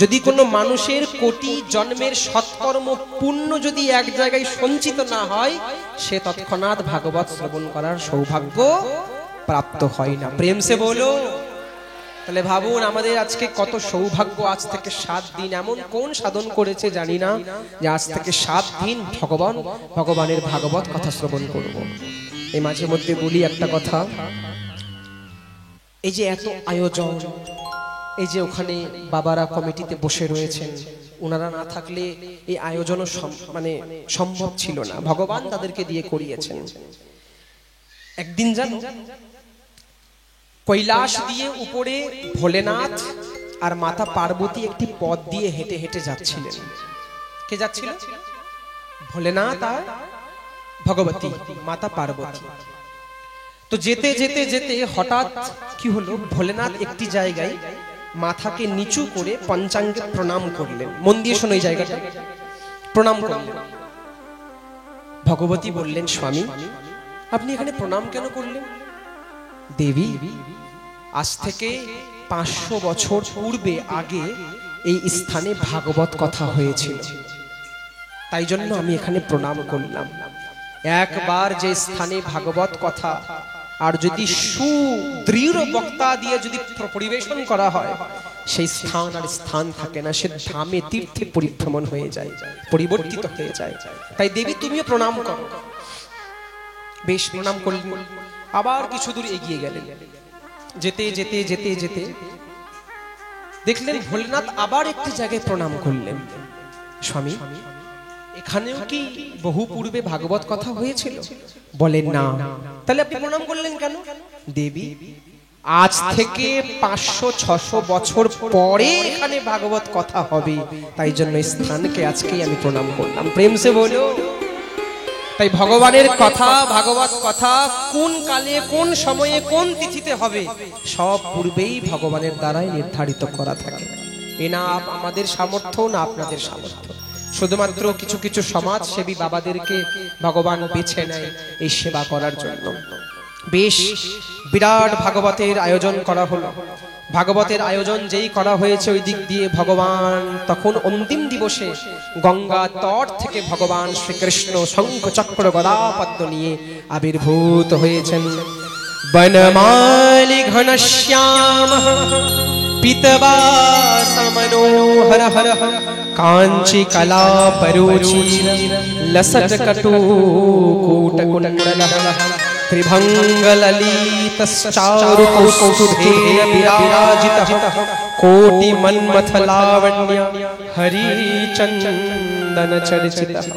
Speaker 1: যদি কোনো মানুষের কোটি জন্মের সৎকর্ম পুণ্য যদি এক জায়গায় সঞ্চিত না হয়, সে তৎক্ষণাৎ ভাগবত শ্রবণ করার সৌভাগ্য প্রাপ্ত হয় না। প্রেম সে বলো। তাহলে ভাবুন, আমাদের আজকে কত সৌভাগ্য। আজ থেকে 7 দিন এমন কোন সাধন করেছে জানি না, যে আজ থেকে 7 দিন ভগবানের ভাগবত কথা শ্রবণ করব। এই মাঝে মধ্যে বলি একটা কথা, এই যে এত আয়োজন, এই যে ওখানে বাবারা কমিটিতে বসে রয়েছেন, ওনারা না থাকলে এই আয়োজনও সম্ভব ছিল না। ভগবান তাদেরকে দিয়ে করিয়েছেন। একদিন জানো, কৈলাস দিয়ে উপরে ভোলেনাথ আর মাতা পার্বতী একটি পথ দিয়ে হেঁটে হেঁটে যাচ্ছিলেন। কে যাচ্ছিল? ভোলেনাথ আর ভগবতী মাতা পার্বতী। তো যেতে যেতে যেতে হঠাৎ কি হলো, ভোলেনাথ একটি জায়গায় মাথাকে নিচু করে পঞ্চাঙ্গে প্রণাম করলেন। মন দিয়ে শোনো, এই জায়গাটা প্রণাম করলেন। ভগবতী বললেন, স্বামী আপনি এখানে প্রণাম কেন করলেন? দেবী, আজ থেকে 500 বছর পূর্বে আগে এই স্থানে ভাগবত কথা হয়েছিল, তাই জন্য আমি এখানে প্রণাম করলাম। একবার যে স্থানে ভাগবত কথা আর যদি সুদৃঢ় বক্তা দিয়ে যদি পরিবেশন করা হয়, সেই স্থান আর স্থান থাকে না, সে ধামে তীর্থে পরিভ্রমণ হয়ে যায়, পরিবর্তিত হয়ে যায়। তাই দেবী তুমিও প্রণাম করো। বেশ, প্রণাম করলেন। আবার কিছু দূর এগিয়ে গেলেন। যেতে যেতে যেতে যেতে দেখলেন ভোলেনাথ আবার একটি জায়গায় প্রণাম করলেন। স্বামী এখানেও কি বহু পূর্বে ভাগবত কথা হয়েছিল? বলেন না। তাহলে আপনি প্রণাম করলেন কেন? দেবী, আজ থেকে 500-600 বছর পরে এখানে ভাগবত কথা হবে, তাই জন্য স্থানকে আজকেই আমি প্রণাম করলাম। প্রেম সে বলো। তাই ভগবানের কথা, ভাগবত কথা কোন কালে, কোন সময়ে, কোন তিথিতে হবে, সব পূর্বেই ভগবানের দ্বারাই নির্ধারিত করা থাকে। এ না আমাদের সামর্থ্য, না আপনাদের সামর্থ্য। শুধুমাত্র কিছু কিছু সমাজসেবী বাবাদেরকে ভগবান বেছে নেয় এই সেবা করার জন্য। বেশ, বিরাট ভাগবতের আয়োজন করা হলো। ভাগবতের আয়োজন যেই করা হয়েছে, ওই দিক দিয়ে ভগবান তখন অন্তিম দিবসে গঙ্গা তট থেকে ভগবান শ্রীকৃষ্ণ শঙ্খ চক্র গদা পদ্ম নিয়ে আবির্ভূত হয়েছেন। বনমালি ঘনশ্যাম পিতবাস মনোহর হর কাঞ্চি কলা পরুচির লসট কটু কূট কুণ্ডল ত্রিভঙ্গ ললিত চারু কৌస్తుভেন বিরাজিতঃ কোটি মন্মথ লাবণ্য হরি চন্দন চর্চিতঃ।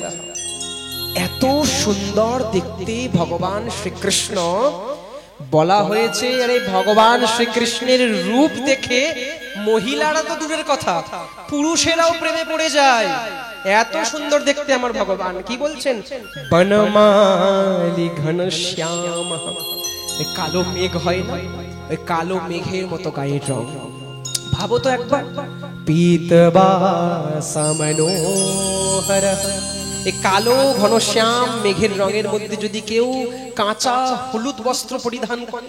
Speaker 1: এত সুন্দর দেখতে ভগবান শ্রীকৃষ্ণ বলা হয়েছে আরে ভগবান শ্রীকৃষ্ণের রূপ দেখে মহিলারা তো দূরের কথা, পুরুষেরাও প্রেমে পড়ে যায়, এত সুন্দর দেখতে আমার ভগবান। কি বলছেন? বনমালী ঘনশ্যাম, কালো মেঘ হয় না, ওই কালো মেঘের মতো গায়ের রং। ভাবো তো একবার, পীতবাসা মনোহর, এই কালো ঘনশ্যাম মেঘের রঙের মধ্যে যদি কেউ কাঁচা হলুদ বস্ত্র পরিধান করে,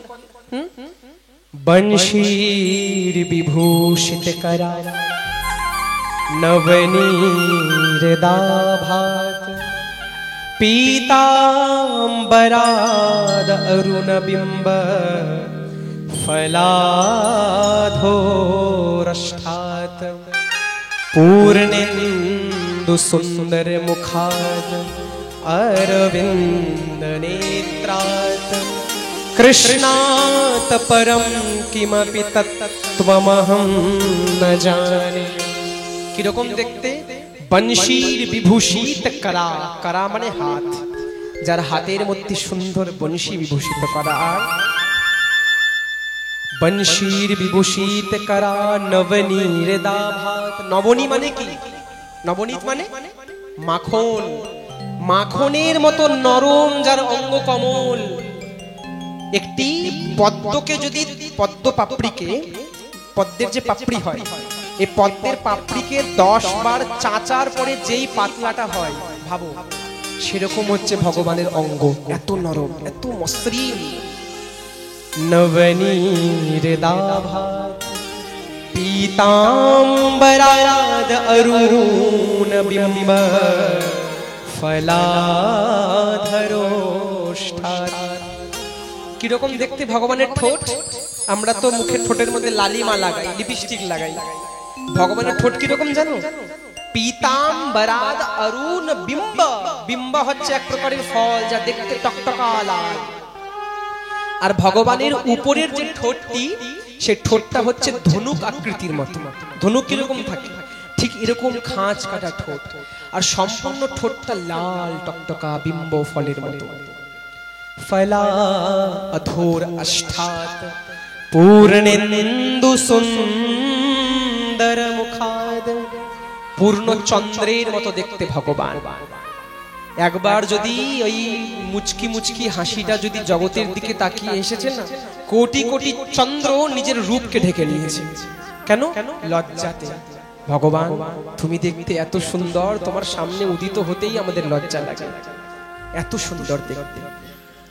Speaker 1: বংশীর বিভূষিত করা নবনীরদাভাত, পীতাম্বরাদ অরুণ বিম্ব ফলাধোরষ্ঠাত, पूर्णेन्दु सुंदर मुखाद अरविंद नेत्रात, कृष्णात परम किमपि तत्त्वमहं न जाने। কিরকম দেখতে? বংশীর বিভূষিত করা, করা মানে হাত, যার হাতের মধ্যে সুন্দর বংশী বিভূষিত করা। আর বংশীর বিভূষিত করা নবনীরদাভাত, নবনী মানে কি? নবনীত মানে মাখন, মাখনের মতো নরম যার অঙ্গ কমল। একটি পদ্মকে যদি, পদ্ম পাপড়িকে, পদ্মের যে পাপড়ি হয়, এই পদ্মের পাপড়িকে 10 বার চাচার পরে যেই পাতলাটা হয়, ভাবো সেরকম হচ্ছে ভগবানের অঙ্গ, এত নরম, এত মসৃণ। নবনীরদাভাত, পীতাম্বরাদ অরুণ বিম্ব ফলাধরোষ্ঠাত। কিরকম দেখতে ভগবানের ঠোঁট? আমরা তো মুখের ঠোঁটের মধ্যে লালিমা লাগাই, লিপস্টিক লাগাই, ভগবানের ঠোঁট কিরকম জানো? পীতাম্বরাদ অরুণ বিম্ব, বিম্ব হচ্ছে এক প্রকারের ফল যা দেখতে টকটকা লাল। আর ভগবানের উপরের যে ঠোঁটটি, সেই ঠোঁটটা হচ্ছে ধনুক আকৃতির মতো। ধনুক কিরকম থাকে? ঠিক এরকম খাঁজ কাটা ঠোঁট, আর সম্পূর্ণ ঠোঁটটা লাল টকটকা বিম্ব ফলের মতো। ফলাধোর অষ্ঠাত, পূর্ণেন্দু সুন্দর মুখাদ, পূর্ণ চন্দ্রের মতো দেখতে ভগবান। একবার যদি ওই মুচকি মুচকি হাসিটা যদি জগতের দিকে তাকিয়ে এসেছে না, কোটি কোটি চন্দ্র নিজের রূপকে ঢেকে নিয়েছে। কেন? লজ্জাতে। ভগবান তুমি দেখতে এত সুন্দর, তোমার সামনে উদিত হতেই আমাদের লজ্জা লাগে, এত সুন্দর দেখতে।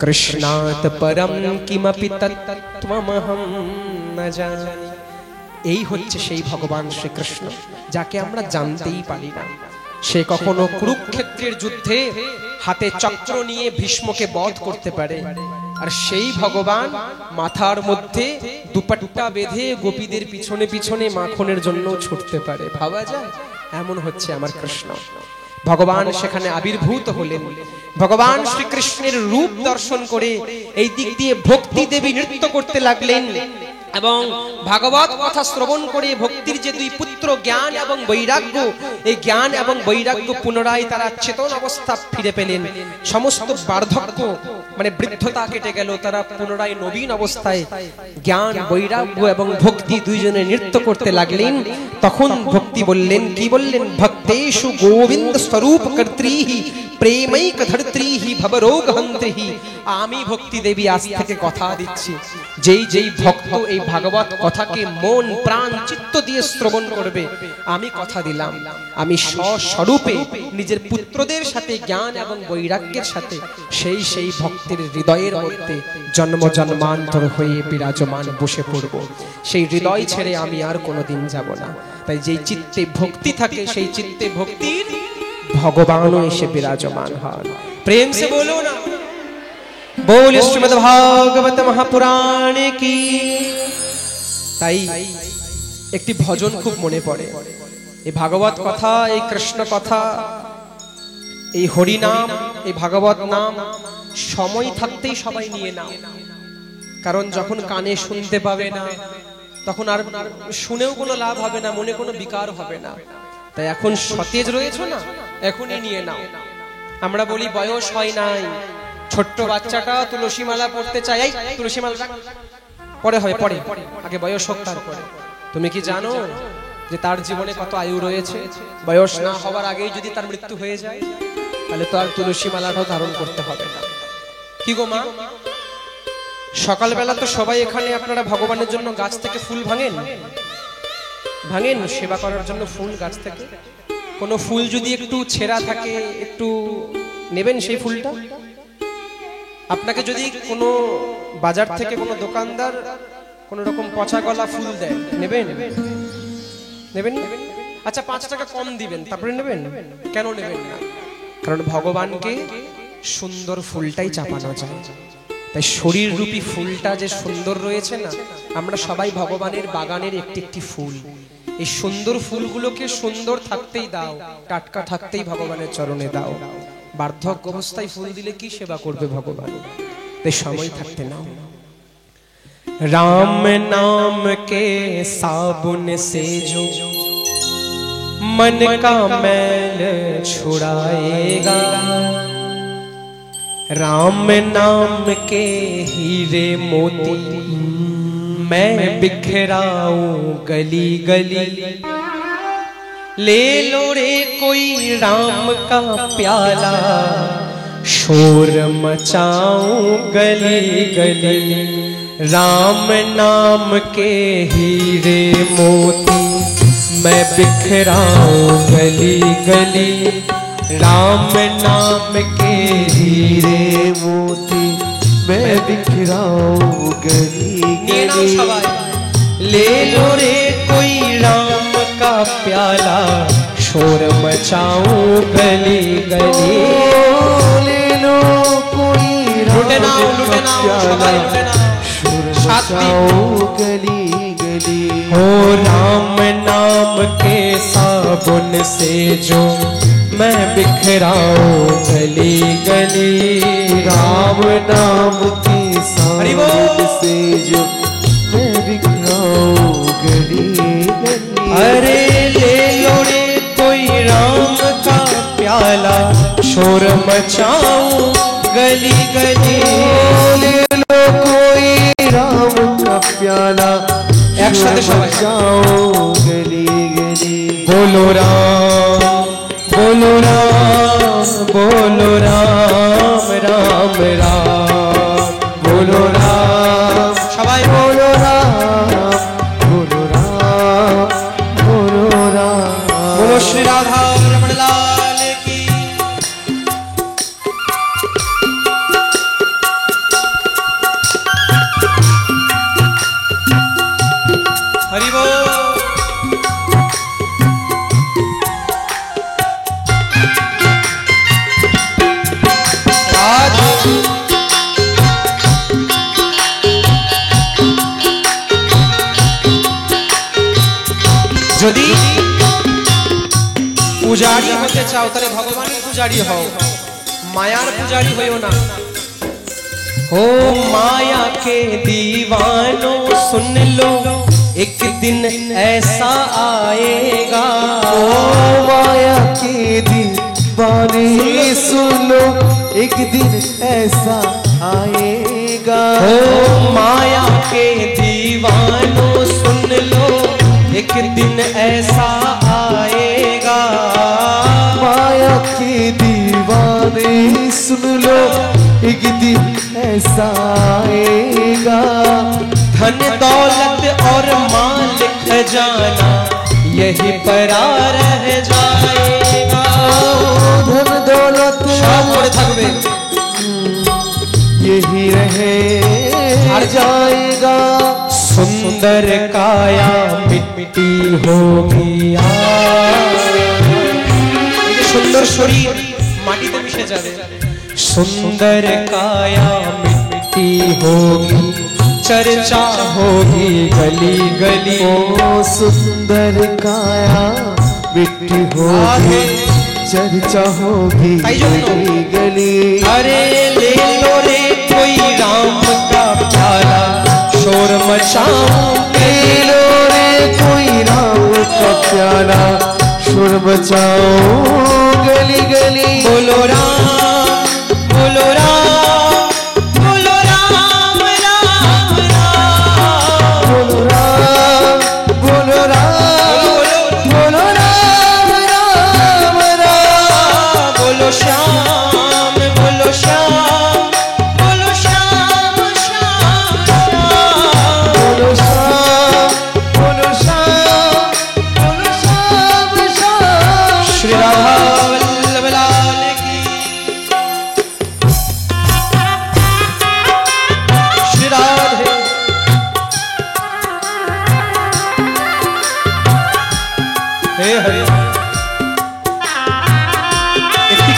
Speaker 1: কৃষ্ণাত পরম কিমপি তত্ত্বমহং ন জানি, এই হচ্ছে সেই ভগবান শ্রীকৃষ্ণ যাকে আমরা জানতেই পারি না। সে কখনো কুরুক্ষেত্রের যুদ্ধে হাতে চক্র নিয়ে ভীষ্মকে বধ করতে পারে, আর সেই ভগবান মাথার মধ্যে দুপাট্টা বেঁধে গোপীদের পিছনে পিছনে মাখনের জন্য ছুটতে পারে। ভাবা যায়? এমন হচ্ছে আমার কৃষ্ণ। ভগবান সেখানে আবির্ভূত হলেন। ভগবান শ্রীকৃষ্ণের রূপ দর্শন করে এই দিক দিয়ে ভক্তি দেবী নৃত্য করতে লাগলেন, এবং ভাগবত কথা শ্রবণ করে ভক্তির যে দুই পুত্র জ্ঞান এবং বৈরাগ্য, এই জ্ঞান এবং বৈরাগ্য পুনরায় তারা চেতন অবস্থা ফিরে পেলেন। সমস্ত বার্ধক্য মানে বৃদ্ধতা কেটে গেল, তারা পুনরায় নবীন অবস্থায় জ্ঞান বৈরাগ্য এবং ভক্তি দুইজনে নৃত্য করতে লাগলেন। তখন ভক্তি বললেন, কি বললেন? ভক্তেষু গোবিন্দ স্বরূপ কর্ত্রীহি প্রেমৈক ধর্ত্রীহি ভবরোগ হন্ত্রীহি। আমি ভক্তি দেবী আজ থেকে কথা দিচ্ছি, যেই যেই ভক্ত এই ভাগবত কথাকে মন প্রাণ চিত্ত দিয়ে শ্রবণ করবে, আমি কথা দিলাম, আমি স্বস্বরূপে নিজের পুত্রদের সাথে জ্ঞান এবং বৈরাগ্যের সাথে সেই সেই ভক্তের হৃদয়ের মধ্যে জন্ম জন্মান্তর হয়ে বিরাজমান বসে পড়ব। সেই হৃদয় ছেড়ে আমি আর কোনোদিন যাব না। তাই যেই চিত্তে ভক্তি থাকে, সেই চিত্তে ভক্তির ভগবানও এসে বিরাজমান হন। প্রেম সে বলো না, बोल श्रीमद् भागवत महापुराण की। তাই একটি ভজন খুব মনে পড়ে। এই ভাগবত কথা, এই কৃষ্ণ কথা, এই হরি নাম, এই ভাগবত নাম সময় থাকতেই সবাই নিয়ে নাও। কারণ যখন কানে শুনতে পাবে না, তখন আর শুনেও কোনো লাভ হবে না, মনে কোনো বিকার হবে না। তাই এখন সতেজ রয়েছে না, এখনই নিয়ে নাও। আমরা বলি বয়স হয় নাই, ছোট্ট বাচ্চাটা তুলসী মালা পড়তে চায়, এই তুলসী মালা পরে হয়, পরে আগে বয়স হোক তারপরে। তুমি কি জানো যে তার জীবনে কত আয়ু রয়েছে? বয়স না হওয়ার আগেই যদি তার মৃত্যু হয়ে যায় তাহলে তো আর তুলসী মালাটাও ধারণ করতে হবে না। কি গো মা, সকালবেলা তো সবাই এখানে আপনারা ভগবানের জন্য গাছ থেকে ফুল ভাঙেন, ভাঙেন সেবা করার জন্য ফুল গাছ থেকে। কোনো ফুল যদি একটু ছেঁড়া থাকে একটু নেবেন সেই ফুলটা। আপনাকে যদি কোনো বাজার থেকে কোনো দোকানদার কোনো রকম পচা গলা ফুল দেয়, নেবেন? নেবেন? আচ্ছা 5 টাকা কম দিবেন তারপরে নেবেন? কেন নেবেন না? কারণ ভগবানকে সুন্দর ফুলটাই চাপানো যায়। তাই শরীর রূপী ফুলটা যে সুন্দর রয়েছে না, আমরা সবাই ভগবানের বাগানের একটি একটি ফুল। এই সুন্দর ফুলগুলোকে সুন্দর থাকতেই দাও, টাটকা থাকতেই ভগবানের চরণে দাও। বার্ধক্য অবস্থায় ফুল দিলে কি সেবা করবে ভগবান? তাই সময় থাকতে নাও। राम नाम के साबुन से जो मन का मैल छुड़ाएगा, राम नाम के हीरे मोती मैं बिखराऊं गली गली, ले लो रे कोई राम का प्याला, शोर मचाऊं गली गली, राम नाम के हीरे मोती मैं बिखराऊं गली गली, राम नाम के हीरे मोती मैं बिखराऊं गली गली, ले लो रे कोई राम का प्याला, शोर मचाऊं गली गली, ले लो कोई राम का प्याला, गली गली। हो राम नाम के साबुन से जो मैं बिखराऊं गली गली, राम नाम के साबुन से जो मैं बिखराऊं गली गली, अरे ले लो रे कोई राम का प्याला, शोर मचाऊं गली गली, ले लो कोई राम का प्याला, एक साथ जाओ गली गली, बोलो राम बोलो राम बोलो राम राम राम, बोलो राम सबाई बोलो राम बोलो राम बोलो राम, बोलो श्री राधा रमण लाल की। हरि बोल। যদি পূজারি হতে চাও তাহলে ভগবানের পূজারি হও, মায়ার পূজারি হইও না। हो माया के दीवानों सुन लो, एक दिन ऐसा आएगा, ओ माया के दीवाने सुनो, एक दिन ऐसा आएगा, ओ माया के दीवानों सुन लो, एक दिन ऐसा आएगा, माया के दीवाने सुन लो, एक दिन ऐसा आएगा, धन दौलत और माल खजाना यही परा रह जाएगा, धन दौलत থাকবে यही रहे जाएगा, सुंदर काया मिट्टी होगी, सुंदर शरीर माटीতে মিশে যাবে, सुंदर काया मिट्टी होगी, चर्चा होगी गली गली, ओ सुंदर काया मिट्टी होगी, चर्चा होगी गली गली, अरे ले लो रे कोई राम का प्याला, शोर मचाऊं, ले लो रे कोई राम का प्याला, शोर मचाऊं गली गली, बोलो राम बोलो राम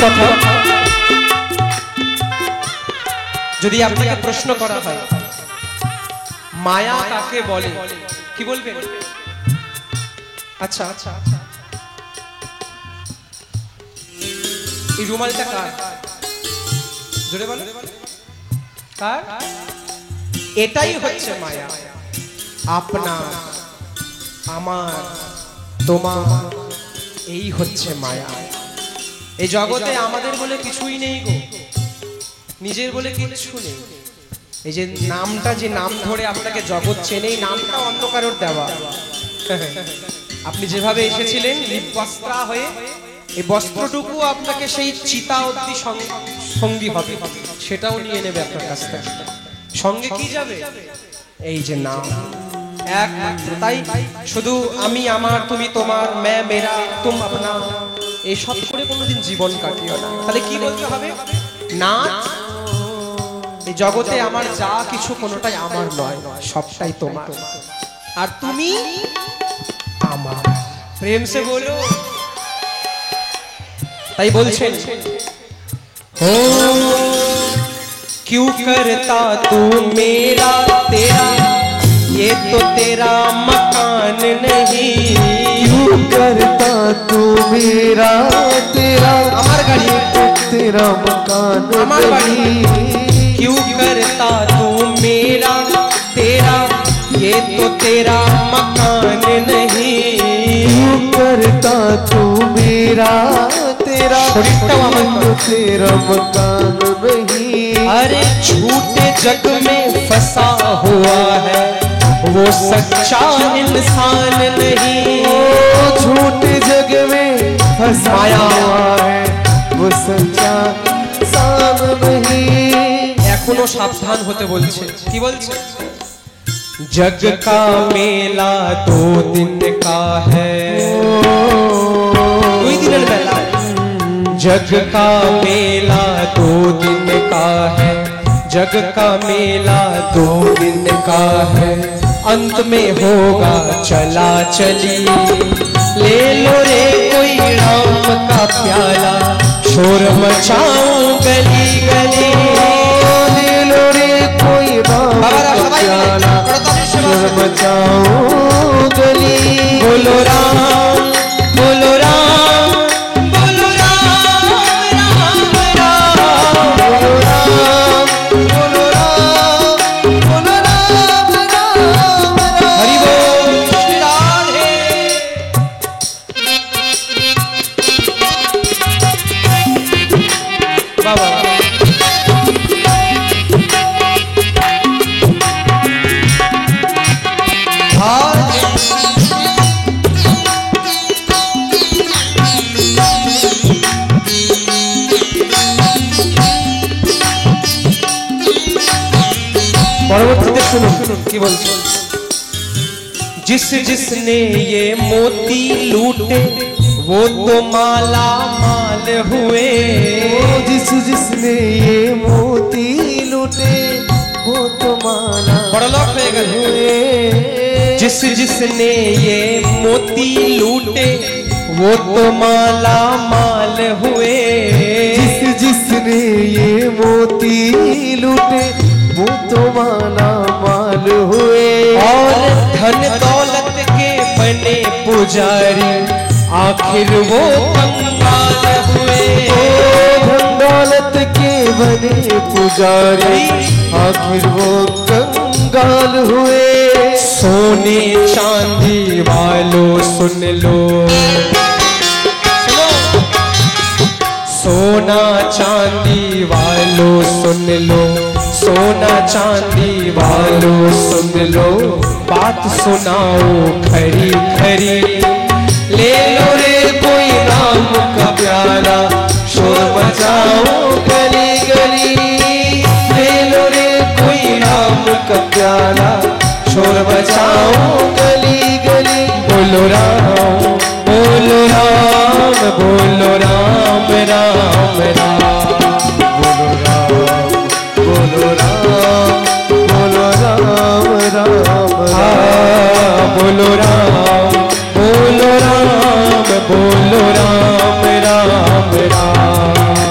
Speaker 1: কথা, যদি আপনাকে প্রশ্ন করা হয় মায়া কাকে বলে, কি বলবেন? আচ্ছা আচ্ছা, এই রুমালটা কার? জোরে বলো, কার? এটাই হচ্ছে মায়া। আপনা, আমার, তোমার, এই হচ্ছে মায়া। এই জগতে আমাদের বলে কিছুই নেই গো, নিজের বলে কিছু নেই। এই যে নামটা, যে নাম ধরে আপনাকে জগৎ চেনে, এই নামটা অন্য কারোর দেওয়া। আপনি যেভাবে এসেছিলেন বস্ত্রা হয়ে, এই বস্ত্রটুকু আপনাকে সেই চিতা অবধি সঙ্গী হবে, সেটাও নিয়ে নেবে আপনার কাছ থেকে। সঙ্গে কি যাবে? এই যে নাম একমাত্র। তাই শুধু আমি আমার, তুমি তোমার, मैं मेरा तुम अपना, এইসব করে কোনোদিন জীবন কাটিও না। তাহলে কি বলতে হবে? না, এই জগতে আমার যা কিছু কোনোটাই আমার নয়, সবটাই তোমার, আর তুমি আমার। প্রেম সে বলো। তাই বলছেন, हो क्यों करता तू मेरा तेरा, ये तो तेरा मकान नहीं।
Speaker 2: क्यों करता तू मेरा तेरा,
Speaker 1: अमर गढ़ी
Speaker 2: तेरा मकान
Speaker 1: अमर गढ़ी। क्यों करता तू मेरा तेरा, ये तो तेरा मकान नहीं।
Speaker 2: क्यों करता तू मेरा तेरा, तेरा मकान नहीं।
Speaker 1: अरे झूठे जग में फंसा हुआ है वो सच्चा इंसान नहीं।
Speaker 2: झूठे जग में फंसा हुआ है वो सच्चा इंसान नहीं।
Speaker 1: एखोनो सावधान होते बोलছে, কি বলছে? जग का मेला 2 दिन का है, 2 দিনের মেলা। जग का मेला 2 दिन का है, जग का मेला 2 दिन का है। अंत में होगा चला चली, ले लो रे कोई राम का प्याला, शोर मचाऊं गली गली।
Speaker 2: ले लो रे कोई राम का प्याला, शोर मचाऊं गली।
Speaker 1: बोलो राम, बोलो राम, बोलो राम, राम राम, बोलो राम, बोलो राम, बोलो राम, राम राम। हरि बोल श्री राधे। बाबा परवर्ती सुनो की बोलते, जिस जिसने ये मोती लूटे वो तो माला माल हुए।
Speaker 2: जिस जिसने ये मोती लूटे वो तो माला
Speaker 1: बड़लोक हो गए। जिस जिसने ये मोती लूटे वो तो माला माल हुए।
Speaker 2: जिस जिसने ये मोती लूटे वो तो माला माल हुए।
Speaker 1: और धन दौलत के बने पुजारी आखिर वो कंगाल हुए।
Speaker 2: धन दौलत के बने पुजारी आखिर वो कंगाल हुए।
Speaker 1: सोने चांदी वालों सुन लो, सोना चांदी वालों सुन लो, सोना चांदी वालों सुन लो, बात सुनाओ खरी खरी। ले लो रे कोई राम का प्याला, शोर मचाओ गली गली। ले लो रे कोई राम का प्याला, शोर मचाओ गली गली। बोलो राम, बोलो राम, बोलो राम, राम राम।
Speaker 2: बोलो राम, बोलो राम, बोलो राम, राम राम।
Speaker 1: बोलो राम, बोलो राम, बोलो राम, राम राम।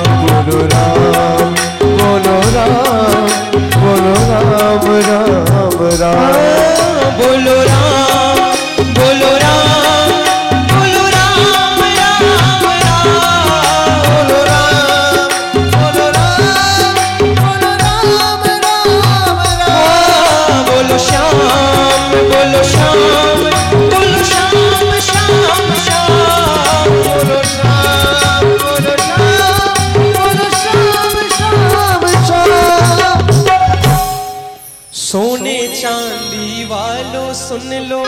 Speaker 1: सुन लो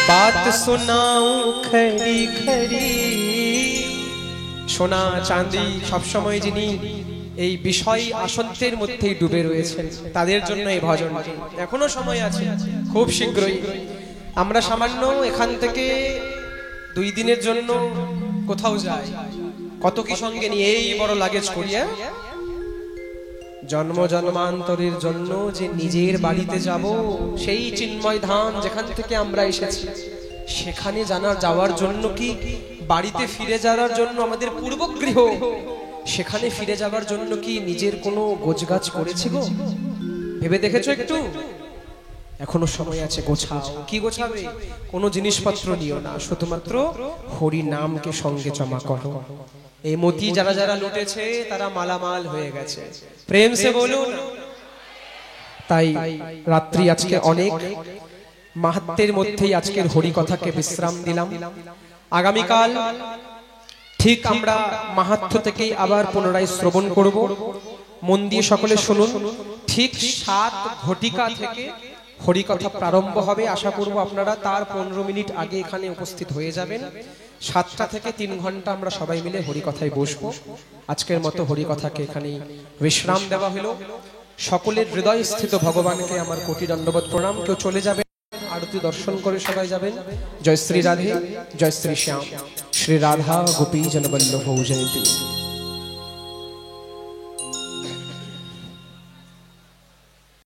Speaker 1: बात सुनाऊं खरी खरी সোনা চাঁদি সব সময় যিনি এই বিষয় আসন্তের মধ্যেই ডুবে রয়েছেন তাদের জন্য এই ভজনটি এখনো সময় আছে খুব শীঘ্রই আমরা সামান্য এখান থেকে 2 দিনের জন্য কোথাও যাই কত কি সঙ্গে নিয়ে এই বড় লাগেজ করিয়া জন্ম জন্মান্তরের জন্য যে নিজের বাড়িতে যাব সেই চিন্ময় ধাম যেখান থেকে আমরা এসেছি সেখানে যাওয়ার জন্য কি বাড়িতে ফিরে যাওয়ার জন্য আমাদের পূর্বগৃহ সেখানে ফিরে যাওয়ার জন্য কি নিজের কোনো গোছগাছ করেছি গো ভেবে দেখেছো একটু এখনো সময় আছে গোছাও কি গোছাবে কোনো জিনিসপত্র নিও না শুধুমাত্র হরি নামকে সঙ্গে জমা করো এই মতি যারা যারা লুটেছে তারা মালামাল হয়ে গেছে প্রেম সে বলুন তাই রাত্রি আজকে অনেক মাহাত্ম্যের মধ্যেই আজকের হরি কথাকে বিশ্রাম দিলাম আগামী কাল ঠিক আমরা মাহাত্ম্য থেকে আবার পুনরায় শ্রবণ করব মন দিয়ে সকলে শুনুন ঠিক 7 ঘটিকা থেকে হরি কথা প্রারম্ভ হবে আশা করব আপনারা তার 15 মিনিট আগে এখানে উপস্থিত হয়ে যাবেন 7টা থেকে 3 ঘন্টা আমরা সবাই মিলে হরি কথায় বসবো আজকের মতো হরি কথাকে এখানেই বিশ্রাম দেওয়া হলো সকলের হৃদয় স্থিত ভগবানকে আমার কোটি দণ্ডবত প্রণাম কেউ চলে যাবে আরতি দর্শন করে সবাই যাবেন জয় শ্রী রাধে জয় শ্রী শ্যাম শ্রী রাধা গোপী জনবল্লভ জয়ন্তী